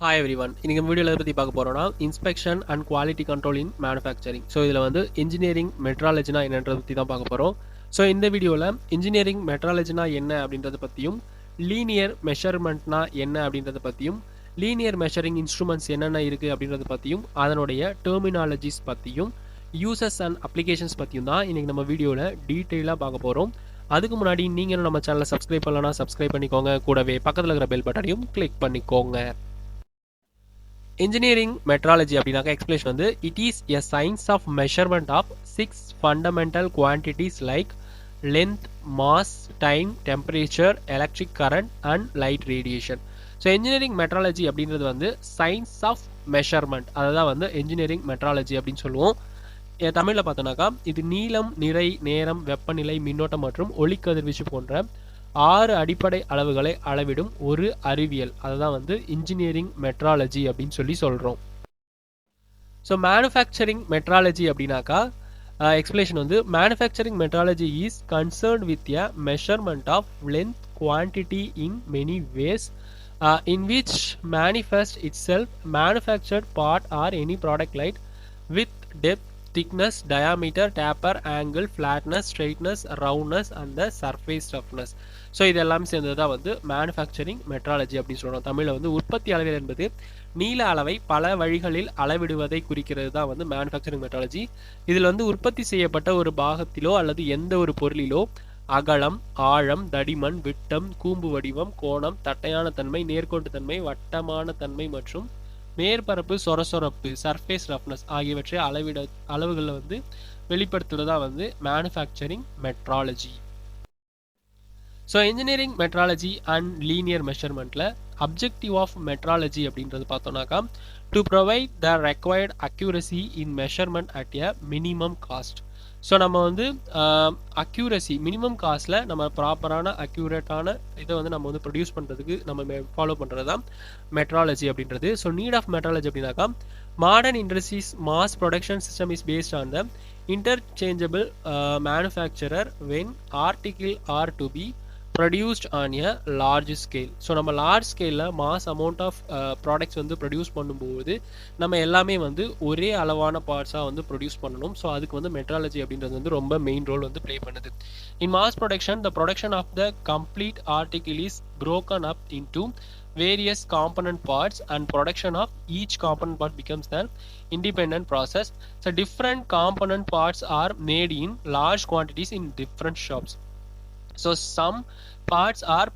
Hi everyone. இன்னைக்கு நம்ம வீடியோல பத்தி பார்க்க போறோம்னா inspection and quality control in manufacturing. So இதில் வந்து இன்ஜினியரிங் மெட்ராலஜினா என்னன்றதை பற்றி தான் பார்க்க போகிறோம். ஸோ இந்த வீடியோவில் இன்ஜினியரிங் மெட்ராலஜினா என்ன அப்படின்றத பற்றியும், லீனியர் மெஷர்மெண்ட்னா என்ன அப்படின்றத பற்றியும், லீனியர் மெஷரிங் இன்ஸ்ட்ருமெண்ட்ஸ் என்னென்ன இருக்குது அப்படின்றத பற்றியும், அதனுடைய டெர்மினாலஜிஸ் பற்றியும், யூசஸ் அண்ட் அப்ளிகேஷன்ஸ் பற்றியும் தான் இன்றைக்கி நம்ம வீடியோவில் டீட்டெயிலாக பார்க்க போகிறோம். அதுக்கு முன்னாடி நீங்கள் நம்ம சேனலை சப்ஸ்கிரைப் பண்ணலன்னா சப்ஸ்கிரைப் பண்ணிக்கோங்க. கூடவே பக்கத்தில் இருக்கிற பெல் பட்டனையும் கிளிக் பண்ணிக்கோங்க. Engineering metrology அப்படினாக்க எக்ஸ்பிளேஷன் வந்து it is a science of measurement of 6 fundamental quantities like length, mass, time, temperature, electric current and light radiation. So engineering metrology அப்படின்றது வந்து science of measurement, அதுதான் வந்து engineering metrology அப்படின்னு சொல்லுவோம். தமிழில் பார்த்தோன்னாக்கா இது நீளம், நிறை, நேரம், வெப்பநிலை, மின்னோட்டம் மற்றும் ஒளிக்கதிர்வீச்சு போன்ற 6 அடிப்படை அளவுகளை அளவிடும் ஒரு அறிவியல். அதுதான் வந்து இன்ஜினியரிங் மெட்ராலஜி அப்படின்னு சொல்றோம். ஸோ மேனுஃபேக்சரிங் மெட்ராலஜி அப்படின்னாக்கா எக்ஸ்பிளேஷன் வந்து manufacturing metrology is concerned with a measurement of length, quantity in many ways in which manifest itself manufactured part or any product light with depth, thickness, diameter, taper, angle, flatness, straightness, roundness and the surface roughness. So இது எல்லாமே சேர்ந்தது தான் வந்து manufacturing metrology அப்படின்னு சொல்கிறோம். தமிழில் வந்து உற்பத்தி அளவில் என்பது நீள அளவை பல வழிகளில் அளவிடுவதை குறிக்கிறது தான் வந்து மேனுஃபேக்சரிங் மெட்ராலஜி. இதில் வந்து உற்பத்தி செய்யப்பட்ட ஒரு பாகத்திலோ அல்லது எந்த ஒரு பொருளிலோ அகலம், ஆழம், தடிமன், விட்டம், கூம்பு வடிவம், கோணம், தட்டையான தன்மை, நேர்கோட்டு தன்மை, வட்டமான தன்மை மற்றும் மேற்பரப்பு சொரசொரப்பு சர்ஃபேஸ் ரஃப்னஸ் ஆகியவற்றை அளவுகளில் வந்து வெளிப்படுத்துறதா வந்து manufacturing metrology. So engineering metrology and linear மெஷர்மெண்ட்டில் அப்ஜெக்டிவ் ஆஃப் மெட்ராலஜி அப்படின்றது பார்த்தோன்னாக்கா to provide the required accuracy in measurement at a minimum cost. So நம்ம வந்து அக்யூரசி மினிமம் காஸ்ட்டில் நம்ம ப்ராப்பரான அக்யூரேட்டான இதை வந்து நம்ம வந்து ப்ரொடியூஸ் பண்ணுறதுக்கு நம்ம ஃபாலோ பண்ணுறது தான் மெட்ராலஜி அப்படின்றது. ஸோ நீட் ஆஃப் மெட்ராலஜி அப்படின்னாக்கா modern industries mass production system is based on the interchangeable manufacturer when article are to be produced on a large scale. So நம்ம லார்ஜ் ஸ்கேலில் மாஸ் அமௌண்ட் ஆஃப் ப்ராடக்ட்ஸ் வந்து produce பண்ணும்போது நம்ம எல்லாமே வந்து ஒரே அளவான பார்ட்ஸாக வந்து ப்ரொடியூஸ் பண்ணணும். ஸோ அதுக்கு வந்து மெட்ராலஜி அப்படின்றது வந்து ரொம்ப மெயின் ரோல் வந்து ப்ளே பண்ணுது. In mass production the production of the complete article is broken up into various component parts and production of each component part becomes an independent process. So different component parts are made in large quantities in different shops. So some parts are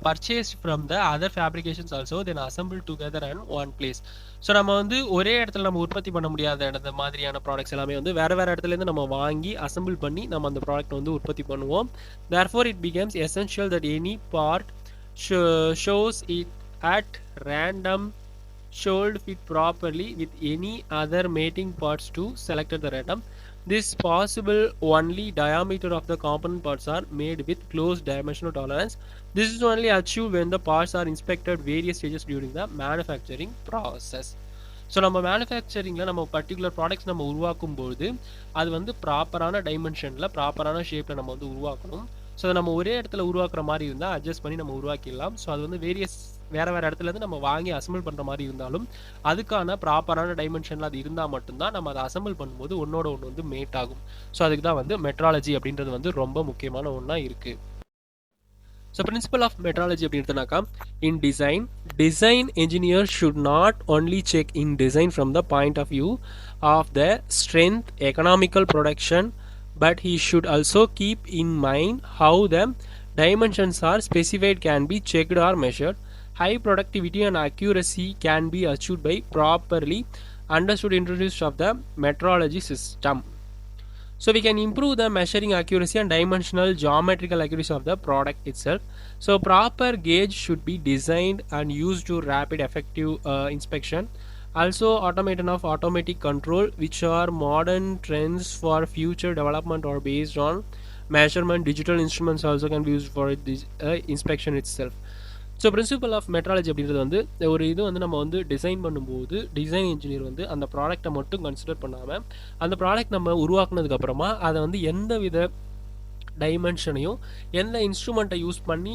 purchased from the other fabrications also, then assembled together in one place. So நம்ம வந்து ஒரே இடத்துல நம்ம உற்பத்தி பண்ண முடியாத இந்த மாதிரியான ப்ராடக்ட்ஸ் எல்லாமே வந்து வேறு வேறு இடத்துலேருந்து நம்ம வாங்கி அசம்பிள் பண்ணி நம்ம அந்த ப்ராடக்ட் வந்து உற்பத்தி பண்ணுவோம். therefore it becomes essential that any part shows it at random should fit properly with any other mating parts to select the random. This possible only diameter of the component parts are made with close dimensional tolerance. This is only achieved when the parts are inspected various stages during the manufacturing process. So நம்ம மேனுஃபேக்சரிங்கில் நம்ம particular products நம்ம உருவாக்கும் பொழுது அது வந்து ப்ராப்பரான டைமென்ஷனில் ப்ராப்பரான ஷேப்பில் நம்ம வந்து உருவாக்கணும். ஸோ அதை நம்ம ஒரே இடத்துல உருவாக்குற மாதிரி இருந்தால் அட்ஜஸ்ட் பண்ணி நம்ம உருவாக்கிடலாம். ஸோ அது வந்து வேறு இடத்துலேருந்து நம்ம வாங்கி அசம்பிள் பண்ணுற மாதிரி இருந்தாலும் அதுக்கான ப்ராப்பரான டைமென்ஷனில் அது இருந்தால் மட்டும்தான் நம்ம அதை அசம்பிள் பண்ணும்போது ஒன்றோட ஒன்று வந்து மேட் ஆகும். ஸோ அதுக்கு தான் வந்து மெட்ராலஜி அப்படின்றது வந்து ரொம்ப முக்கியமான ஒன்றா இருக்குது. ஸோ பிரின்சிபல் ஆஃப் மெட்ராலஜி அப்படின்றதுனாக்கா in design engineer should not only check in design from the point of view of the strength, economical production, but he should also keep in mind how the dimensions are specified can be checked or measured. High productivity and accuracy can be achieved by properly understood introduction of the metrology system. So we can improve the measuring accuracy and dimensional geometrical accuracy of the product itself. So proper gauge should be designed and used to rapid effective inspection. Also automation of automatic control, which are modern trends for future development or based on measurement. Digital instruments also can be used for this inspection itself. So principal of metrology அப்படின்றது வந்து ஒரு இது வந்து நம்ம வந்து design பண்ணும்போது design engineer வந்து அந்த ப்ராடக்ட்டை மட்டும் கன்சிடர் பண்ணாமல் அந்த ப்ராடக்ட் நம்ம உருவாக்குனதுக்கப்புறமா அதை வந்து எந்த வித டைமென்ஷனையும் எந்த இன்ஸ்ட்ருமெண்ட்டை யூஸ் பண்ணி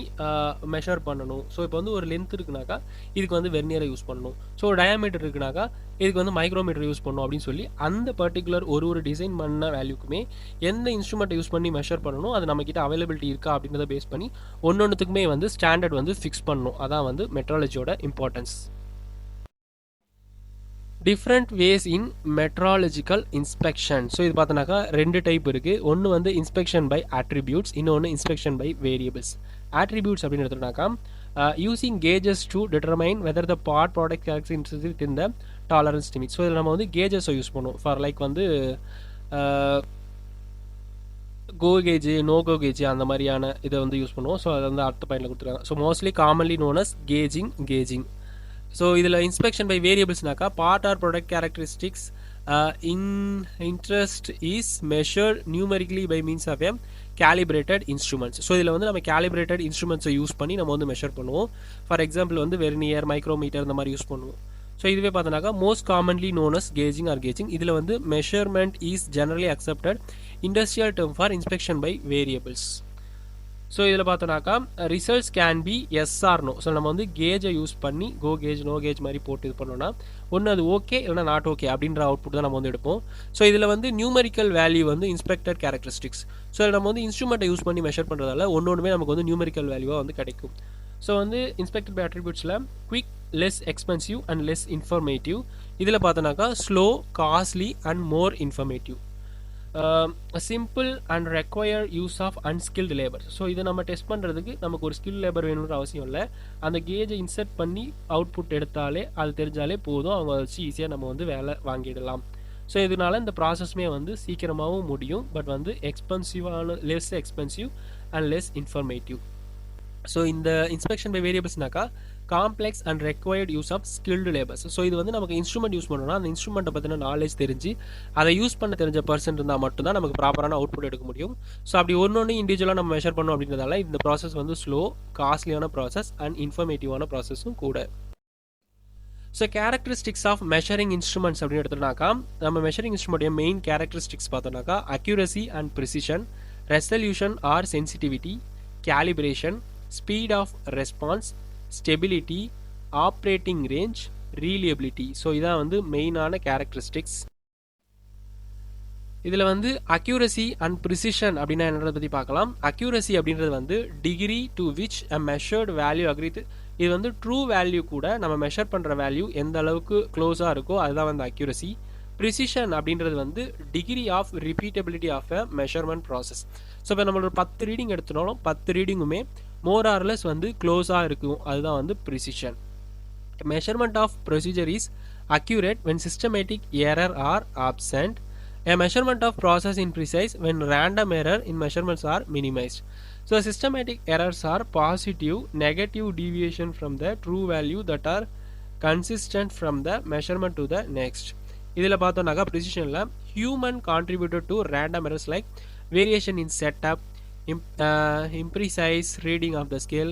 மெஷர் பண்ணணும். ஸோ இப்போ வந்து ஒரு லென்த் இருக்குனாக்கா இதுக்கு வந்து வெர்னியரை யூஸ் பண்ணணும். ஸோ டயாமீட்டர் இருக்குனாக்கா இதுக்கு வந்து மைக்ரோமீட்டர் யூஸ் பண்ணணும் அப்படின்னு சொல்லி அந்த பர்டிகுலர் ஒரு டிசைன் பண்ண வேல்யூக்குமே எந்த இன்ஸ்ட்ருமெண்ட்டை யூஸ் பண்ணி மெஷர் பண்ணணும், அது நம்மக்கிட்ட அவைலபிலிட்டி இருக்கா அப்படின்றத பேஸ் பண்ணி ஒன்னொன்றுத்துக்குமே வந்து ஸ்டாண்டர்ட் வந்து ஃபிக்ஸ் பண்ணணும். அதான் வந்து மெட்ராலஜியோட importance. Different ways in metrological inspection. So இது பார்த்தோன்னாக்கா 2 டைப் இருக்குது. ஒன்று வந்து இன்ஸ்பெக்ஷன் பை அட்ரிபியூட்ஸ், இன்னொன்று இன்ஸ்பெக்ஷன் பை வேரியபிள்ஸ். அட்ரிபியூட்ஸ் அப்படின்னு எடுத்துட்டாக்கா using gauges to determine whether the part product characteristics within the tolerance limit. So இதில் நம்ம வந்து கேஜஸை யூஸ் பண்ணுவோம் ஃபார் லைக் வந்து go gauge, no go gauge அந்த மாதிரியான இதை வந்து யூஸ் பண்ணுவோம். ஸோ அதை வந்து அடுத்த பாயிண்டில் கொடுத்துருக்காங்க. So mostly commonly known as gauging. So இதில் இன்ஸ்பெக்ஷன் பை வேரியபிள்ஸ்னாக்கா part or product characteristics in interest is measured numerically by means of a calibrated instruments. So இதில் வந்து நம்ம கேலிப்ரேட்டட் இன்ஸ்ட்ருமெண்ட்ஸை யூஸ் பண்ணி நம்ம வந்து மெஷர் பண்ணுவோம். ஃபார் எக்ஸாம்பிள் வந்து வெர்னியர், மைக்ரோமீட்டர் இந்த மாதிரி யூஸ் பண்ணுவோம். ஸோ இதுவே பார்த்தோன்னாக்கா most commonly known as gauging. இதில் வந்து measurement is generally accepted industrial term for inspection by variables. So இதில் பார்த்தோன்னாக்கா results can be yes or no. So நம்ம வந்து கேஜை யூஸ் பண்ணி கோ கேஜ், நோ கேஜ் மாதிரி போட்டு இது பண்ணோம்னா ஒன்று அது ஓகே இல்லைனா நாட் ஓகே அப்படின்ற அவுட்புட் தான் நம்ம வந்து எடுப்போம். ஸோ இதில் வந்து நியூமரிக்கல் வேல்யூ வந்து இன்ஸ்பெக்டட் கேரக்டரிஸ்டிக்ஸ். ஸோ நம்ம வந்து இன்ஸ்ட்ருமெண்ட்டை யூஸ் பண்ணி மெஷர் பண்ணுறதால ஒன்றுமே நமக்கு வந்து நியூமரிக்கல் வேல்யூவாக வந்து கிடைக்கும். ஸோ வந்து இன்ஸ்பெக்டட் பை அட்ரிபியூட்ஸில் quick, less expensive and less informative. இதில் பார்த்தோன்னாக்கா slow, costly and more informative. Simple and require use of unskilled labour. So இதை நம்ம டெஸ்ட் பண்ணுறதுக்கு நமக்கு ஒரு ஸ்கில் லேபர் வேணுன்ற அவசியம் இல்லை. அந்த கேஜை இன்சர்ட் பண்ணி அவுட்புட் எடுத்தாலே அது தெரிஞ்சாலே போதும், அவங்க வச்சு ஈஸியாக நம்ம வந்து வேலை வாங்கிடலாம். ஸோ இதனால இந்த ப்ராசஸ்மே வந்து சீக்கிரமாகவும் முடியும். பட் வந்து less expensive and less informative. So இந்த இன்ஸ்பெக்ஷன் பை வேரியபிள்ஸ்னாக்கா complex and required use of skilled labours. So இது வந்து நமக்கு இன்ஸ்ட்ருமெண்ட் யூஸ் பண்ணோம்னா அந்த இன்ஸ்ட்ருமெண்ட்டை பற்றின நாலேஜ் தெரிஞ்சு அதை யூஸ் பண்ண தெரிஞ்ச பர்சன் இருந்தால் மட்டும்தான் நமக்கு ப்ராப்பரான அவுட்புட் எடுக்க முடியும். ஸோ அப்படி ஒன்று இண்டிவிஜுவலாக நம்ம மெஷர் பண்ணோம் அப்படின்றதால இந்த ப்ராசஸ் வந்து ஸ்லோ, காஸ்ட்லியான ப்ராசஸ் அண்ட் இன்ஃபர்மேட்டிவான ப்ராசஸும் கூட. So characteristics of measuring instruments அப்படின்னு எடுத்தோம்னாக்கா நம்ம மெஷரிங் இன்ஸ்ட்ருமெண்ட் மெயின் கேரக்டரிஸ்டிக்ஸ் பார்த்தோம்னாக்கா accuracy and precision, resolution or sensitivity, calibration, speed of response, stability, operating range, reliability. So இதான் வந்து மெயினான கேரக்டரிஸ்டிக்ஸ். இதில் வந்து அக்யூரசி அண்ட் ப்ரிசிஷன் அப்படின்னா என்னன்றதை பற்றி பார்க்கலாம். அக்யூரசி அப்படின்றது வந்து degree to which a measured value agreed. இது வந்து ட்ரூ வேல்யூ கூட நம்ம மெஷர் பண்ணுற வேல்யூ எந்த அளவுக்கு க்ளோஸாக இருக்கோ அதுதான் வந்து அக்யூரசி. ப்ரிசிஷன் அப்படின்றது வந்து degree of repeatability of a measurement process. So இப்போ நம்மளோட 10 ரீடிங் எடுத்துனாலும் 10 ரீடிங்குமே மோர் ஆர்லெஸ் வந்து க்ளோஸாக இருக்கும், அதுதான் வந்து precision. Measurement of procedure is accurate when systematic error are absent. A measurement of process is precise when random error in measurements are minimized. So systematic errors are positive, negative deviation from the true value that are consistent from the measurement to the next. இதில் பார்த்தோம்னாக்கா ப்ரிசிஷனில் human contributed to random errors like variation in setup, imprecise reading of the scale,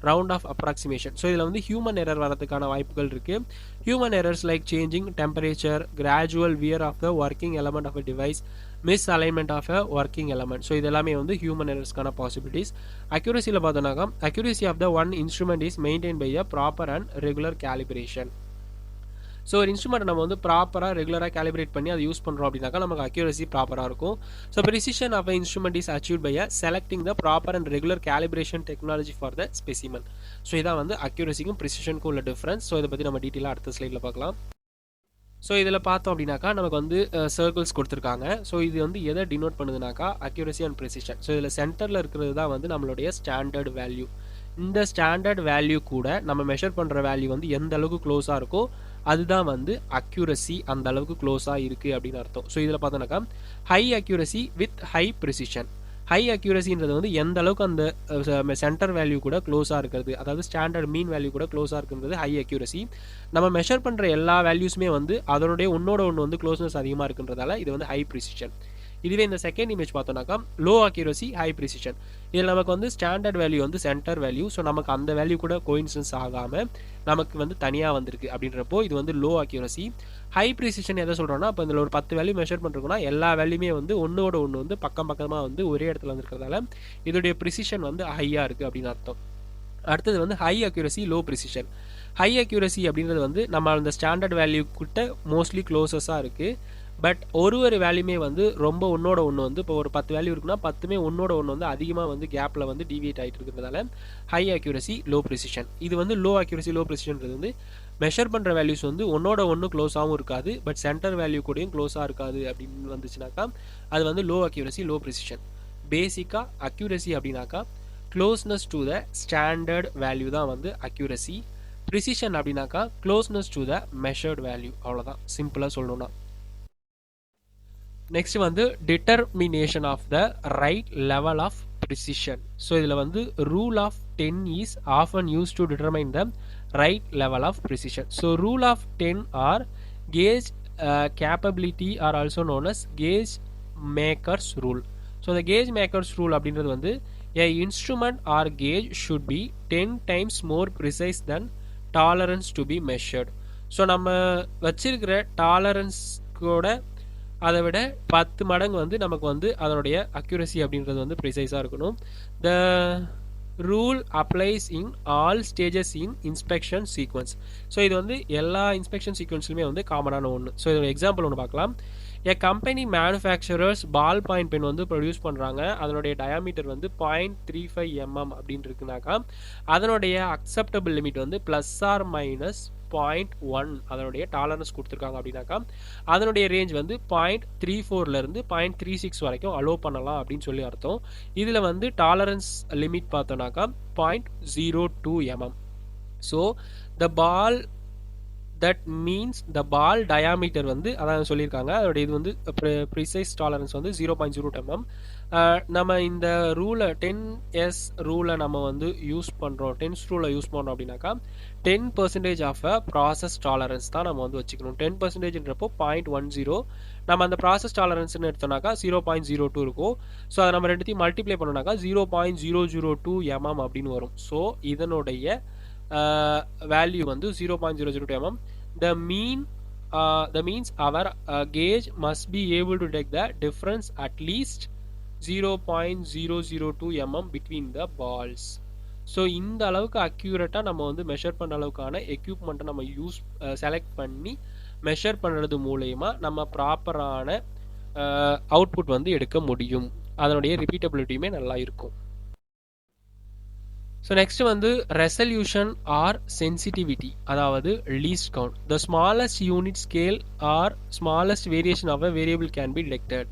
round of approximation. ஸோ இதில் வந்து human error வரதுக்கான வாய்ப்புகள் இருக்குது. Human errors like changing temperature, gradual wear of the working element of a device, misalignment of a working element. So இது எல்லாமே வந்து human எரர்ஸ்க்கான பாசிபிலிட்டிஸ். அக்யூரசியில் பார்த்தோம்னாக்கா accuracy of the one instrument is maintain by a proper and regular calibration. So ஒரு instrument நம்ம வந்து ப்ராப்பராக ரெகுலராக கேலிப்ரேட் பண்ணி அதை யூஸ் பண்ணுறோம் அப்படின்னாக்கா நமக்கு அக்யூரசி ப்ராப்பராக இருக்கும். So precision of a instrument is achieved by selecting the proper and regular calibration technology for the specimen. So இதான் வந்து அக்யூரசிக்கும் ப்ரிசிஷனுக்கும் உள்ள டிஃப்ரென்ஸ். ஸோ இதை பற்றி நம்ம டீட்டெயிலாக அடுத்த ஸ்லைடில் பார்க்கலாம். ஸோ இதில் பார்த்தோம் அப்படின்னாக்கா நமக்கு வந்து சர்க்கிள்ஸ் கொடுத்துருக்காங்க. ஸோ இது வந்து எதை டினோட் பண்ணுதுனாக்கா அக்யூரசி அண்ட் ப்ரிசிஷன். ஸோ இதில் சென்டரில் இருக்கிறது தான் வந்து நம்மளுடைய ஸ்டாண்டர்ட் வேல்யூ. இந்த ஸ்டாண்டர்ட் வேல்யூ கூட நம்ம மெஷர் பண்ணுற வேல்யூ வந்து எந்த அளவுக்கு க்ளோஸாக இருக்கோ அதுதான் வந்து அக்யூரசி, அந்த அளவுக்கு க்ளோஸாக இருக்குது அப்படின்னு அர்த்தம். ஸோ இதில் பார்த்தோன்னாக்கா high accuracy with high precision. High அக்யூரசின்றது வந்து எந்த அளவுக்கு அந்த சென்டர் வேல்யூ கூட க்ளோஸாக இருக்கிறது, அதாவது ஸ்டாண்டர்ட் மீன் வேல்யூ கூட க்ளோஸாக இருக்குன்றது ஹை அக்யூரசி. நம்ம மெஷர் பண்ணுற எல்லா வேல்யூஸுமே வந்து அதனுடைய ஒன்னோட ஒன்று வந்து க்ளோஸ்னஸ் அதிகமாக இருக்குன்றதால இது வந்து ஹை ப்ரிசிஷன். இதுவே இந்த செகண்ட் இமேஜ் பார்த்தோம்னாக்கா லோ அக்யூரசி ஹை ப்ரிசிஷன். இதில் நமக்கு வந்து ஸ்டாண்டர்ட் வேல்யூ வந்து சென்டர் வேல்யூ. ஸோ நமக்கு அந்த வேல்யூ கூட கோயின்சிடன்ஸ் ஆகாமல் நமக்கு வந்து தனியாக வந்திருக்கு அப்படின்றப்போ இது வந்து லோ அக்யூரசி. ஹை ப்ரிசிஷன் எதை சொல்கிறோன்னா, இப்போ இதில் ஒரு 10 வேல்யூ மெஷர் பண்ணுறோம்னா எல்லா வேல்யூமே வந்து ஒன்றோட ஒன்று வந்து பக்கம் பக்கமாக வந்து ஒரே இடத்துல வந்துருக்கிறதால இதோடைய ப்ரிசிஷன் வந்து ஹையாக இருக்குது அப்படின்னு அர்த்தம். அடுத்தது வந்து high accuracy low precision. High accuracy அப்படின்றது வந்து நம்ம அந்த ஸ்டாண்டர்ட் வேல்யூ கிட்ட மோஸ்ட்லி க்ளோசஸாக இருக்குது. பட் ஒரு வேல்யூமே வந்து ரொம்ப ஒன்றோட ஒன்று வந்து இப்போ ஒரு 10 வேல்யூ இருக்குன்னா 10மே ஒன்றோட ஒன்று வந்து அதிகமாக வந்து கேப்பில் வந்து டிவியேட் ஆகிட்டு இருக்கிறதால ஹை அக்யூரசி லோ ப்ரிசிஷன். இது வந்து லோ அக்யூரசி லோ ப்ரிசிஷன்றது வந்து மெஷர் பண்ணுற வேல்யூஸ் வந்து ஒன்றோட ஒன்று க்ளோஸாகவும் இருக்காது, பட் சென்டர் வேல்யூ கூடயும் க்ளோஸாக இருக்காது அப்படின்னு வந்துச்சுனாக்கா அது வந்து லோ அக்யூரசி லோ ப்ரிசிஷன். பேசிக்காக அக்யூரசி அப்படின்னாக்கா closeness to the standard value தான் வந்து அக்யூரசி. ப்ரிசிஷன் அப்படின்னாக்கா closeness to the measured value. அவ்வளோதான் சிம்பிளாக சொல்லணும்னா. நெக்ஸ்ட் வந்து determination of the right level of precision. So இதில் வந்து rule of 10 is often use to determine the right level of precision. So rule of 10 or gauge capability or also known as gauge makers rule. So இந்த gauge makers rule அப்படின்றது வந்து a instrument or gauge should be 10 times more precise than tolerance to be measured. So நம்ம வச்சிருக்கிற tolerance கூட அதை விட 10 மடங்கு வந்து நமக்கு வந்து அதனுடைய அக்யூரசி அப்படின்றது வந்து ப்ரிசைஸாக இருக்கணும். The rule applies in all stages in inspection sequence. So இது வந்து எல்லா இன்ஸ்பெக்ஷன் சீக்வன்ஸ்லையுமே வந்து காமனான ஒன்று. ஸோ இதோட எக்ஸாம்பிள் ஒன்று பார்க்கலாம். A company manufacturers ball point pen வந்து ப்ரொடியூஸ் பண்ணுறாங்க. அதனுடைய டயாமீட்டர் வந்து 0.35 mm அப்படின்னு இருக்குனாக்கா அதனுடைய அக்செப்டபிள் லிமிட் வந்து ±0.1 அதனுடைய டாலரன்ஸ் கொடுத்துருக்காங்க அப்படின்னாக்கா அதனுடைய ரேஞ்ச் வந்து 0.34லேருந்து 0.36 வரைக்கும் அலோவ் பண்ணலாம் அப்படின்னு சொல்லி அர்த்தம். இதில் வந்து டாலரன்ஸ் லிமிட் பார்த்தோன்னாக்கா 0.02 mm. So the ball that means the ball diameter வந்து அதான் சொல்லியிருக்காங்க. அதோட இது வந்து ப்ரிசைஸ் டாலரன்ஸ் வந்து 0.02 mm. நம்ம இந்த ரூலை 10s ரூலை நம்ம வந்து யூஸ் பண்ணுறோம், 10s ரூலை யூஸ் பண்ணுறோம் அப்படின்னாக்கா 10% ஆஃப் அ ப்ராசஸ் டாலரன்ஸ் தான் நம்ம வந்து வச்சுக்கணும். 10%ன்றப்போ 0.10. நம்ம அந்த ப்ராசஸ் டாலரன்ஸ்னு எடுத்தோம்னாக்கா 0.02 இருக்கும். ஸோ அதை நம்ம ரெண்டுத்தையும் மல்டிப்ளை பண்ணோம்னாக்கா 0.002 mm அப்படின்னு வரும். ஸோ இதனுடைய வேல்யூ வந்து 0.002 mm. The means our gauge must be able to detect the difference at least 0.002 mm between the balls. So இந்த அளவுக்கு அக்யூரேட்டாக நம்ம வந்து மெஷர் பண்ணுற அளவுக்கான எக்யூப்மெண்ட்டை நம்ம செலக்ட் பண்ணி மெஷர் பண்ணுறது மூலயமா நம்ம ப்ராப்பரான அவுட்புட் வந்து எடுக்க முடியும். அதனுடைய ரிப்பீட்டபிலிட்டியுமே நல்லா இருக்கும். ஸோ நெக்ஸ்ட் வந்து ரெசல்யூஷன் ஆர் சென்சிட்டிவிட்டி, அதாவது least count. The smallest unit scale or smallest variation of a variable can be detected.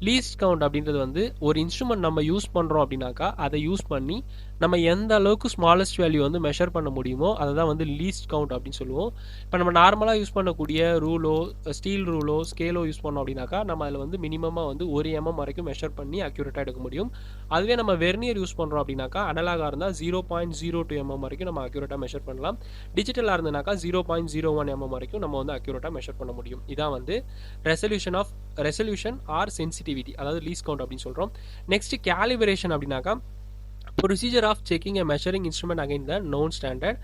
Least count அப்படின்றது வந்து ஒரு இன்ஸ்ட்ருமெண்ட் நம்ம யூஸ் பண்ணுறோம் அப்படின்னாக்கா அதை யூஸ் பண்ணி நம்ம எந்த அளவுக்கு ஸ்மாலஸ்ட் வேல்யூ வந்து மெஷர் பண்ண முடியுமோ அதை தான் வந்து லீஸ்ட் கவுண்ட் அப்படின்னு சொல்லுவோம். இப்போ நம்ம நார்மலாக யூஸ் பண்ணக்கூடிய ரூலோ ஸ்டீல் ரூலோ ஸ்கேலோ யூஸ் பண்ணோம் அப்படின்னாக்கா நம்ம அதில் வந்து மினிமமாக வந்து 1 mm வரைக்கும் மெஷர் பண்ணி அக்யூரேட்டாக எடுக்க முடியும். அதுவே நம்ம வெர்னியர் யூஸ் பண்ணுறோம் அப்படின்னாக்கா அனலாகாக இருந்தால் 0.02 mm வரைக்கும் நம்ம அக்யூரேட்டாக மெஷர் பண்ணலாம். டிஜிட்டலாக இருந்ததுனாக்கா 0.01 mm வரைக்கும் நம்ம வந்து அக்யூரேட்டாக மெஷர் பண்ண முடியும். இதான் வந்து ரெசல்யூஷன் ஆர் சென்சிட்டிவிட்டி, அதாவது லீஸ்ட் கவுண்ட் அப்படின்னு சொல்கிறோம். நெக்ஸ்ட் கேலிபரேஷன் அப்படின்னாக்கா procedure of checking a measuring instrument against the known standard,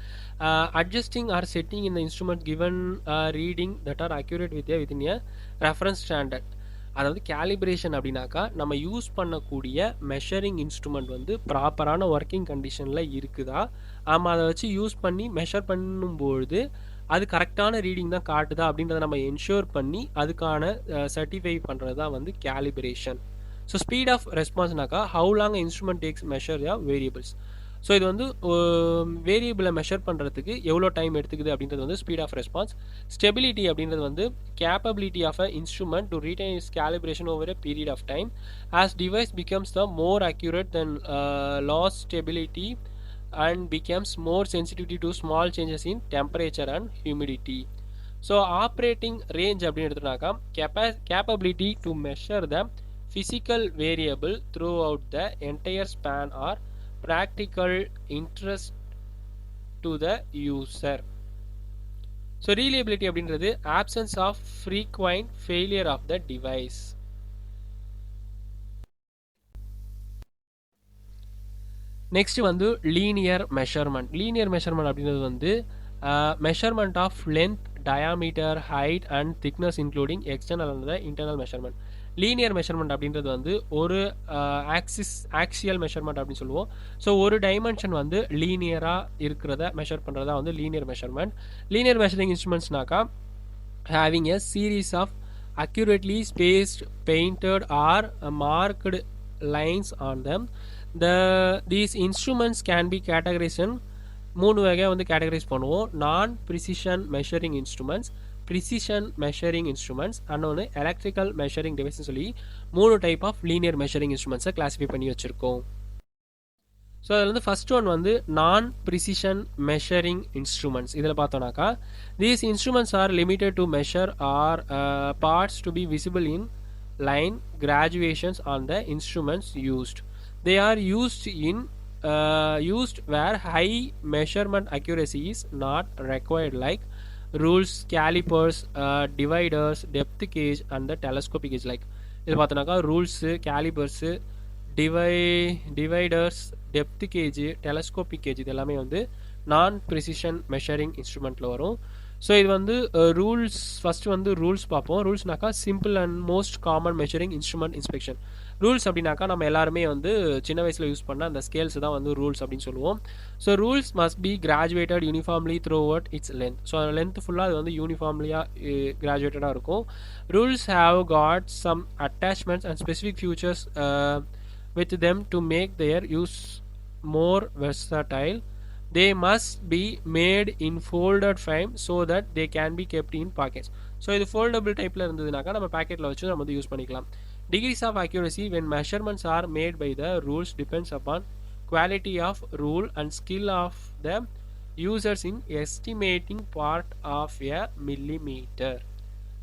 adjusting or setting in the instrument given reading that are accurate within a reference standard. அதாவது calibration அப்படின்னாக்கா நம்ம use பண்ணக்கூடிய measuring instrument வந்து ப்ராப்பரான working கண்டிஷனில் இருக்குதா, ஆமாம் அதை வச்சு யூஸ் பண்ணி மெஷர் பண்ணும்பொழுது அது கரெக்டான ரீடிங் தான் காட்டுதா அப்படின்றத நம்ம என்ஷூர் பண்ணி அதுக்கான சர்டிஃபை பண்ணுறது தான் வந்து கேலிப்ரேஷன். ஸோ ஸ்பீட் ஆஃப் ரெஸ்பான்ஸ்னாக்கா how long instrument takes measure a variables. So இது வந்து வேரியபிளை மெஷர் பண்ணுறதுக்கு எவ்வளோ டைம் எடுத்துக்குது அப்படின்றது வந்து ஸ்பீட் ஆஃப் ரெஸ்பான்ஸ். ஸ்டெபிலிட்டி அப்படின்றது வந்து capability of a instrument to retain its calibration over a period of time as device becomes the more accurate then loss stability and becomes more sensitivity to small changes in temperature and humidity. So operating range அப்படின்னு எடுத்துனாக்கா capability to measure the physical variable throughout the entire span or practical interest to the user. So reliability அப்படின்றது absence of frequent failure of the device. Next வந்து linear measurement. Linear measurement அப்படின்றது வந்து measurement of length, diameter, height and thickness including external and internal measurement. Linear measurement அப்படின்றது வந்து ஒரு axial measurement அப்படின்னு சொல்லுவோம். So ஒரு டைமென்ஷன் வந்து லீனியராக இருக்கிறத மெஷர் பண்ணுறதா வந்து லீனியர் மெஷர்மெண்ட். லீனியர் மெஷரிங் இன்ஸ்ட்ருமெண்ட்ஸ்னாக்கா having a series of accurately spaced, painted or marked lines on them. These instruments can be categorized in மூணு வகையாக வந்து கேட்டகரைஸ் பண்ணுவோம். Non precision measuring instruments, precision measuring instruments, அன்னொன்று electrical measuring டிவைஸ்னு சொல்லி மூணு type of linear measuring இன்ஸ்ட்ருமெண்ட்ஸை classify பண்ணி வச்சுருக்கோம். ஸோ அதில் வந்து ஃபர்ஸ்ட் ஒன் வந்து நான் ப்ரிசிஷன் மெஷரிங் இன்ஸ்ட்ருமெண்ட்ஸ். இதில் பார்த்தோன்னாக்கா these instruments are limited to measure or parts to be visible in line graduations on the instruments used. They are used where high measurement accuracy is not required, like rules, calipers, dividers, depth gauge and the telescopic gauge. Like இதில் பார்த்தோன்னாக்கா rules, calipers, dividers, depth gauge, telescopic gauge இது எல்லாமே வந்து நான் precision measuring இன்ஸ்ட்ருமெண்ட்டில் வரும். So இது வந்து rules. First வந்து ரூல்ஸ் பார்ப்போம். ரூல்ஸ்னாக்கா simple and most common measuring instrument inspection. Rules அப்படின்னாக்கா நம்ம எல்லாருமே வந்து சின்ன வயசில் யூஸ் பண்ண அந்த ஸ்கேல்ஸ் தான் வந்து ரூல்ஸ் அப்படின்னு சொல்லுவோம். So rules must be graduated uniformly throughout its length. So அந்த லென்த் ஃபுல்லாக அது வந்து யூனிஃபார்ம்லியாக கிராஜுவேட்டடாக இருக்கும். Rules have got some attachments and specific features with them to make their use more versatile. They must be made in folded frame so that they can be kept in pockets. So இது foldable typeல இருந்ததுனாக்கா நம்ம பாக்கெட்ல வச்சு நம்ம வந்து use பண்ணிக்கலாம். Degrees of accuracy when measurements are made by the rules depends upon quality of rule and skill of the users in estimating part of a millimeter.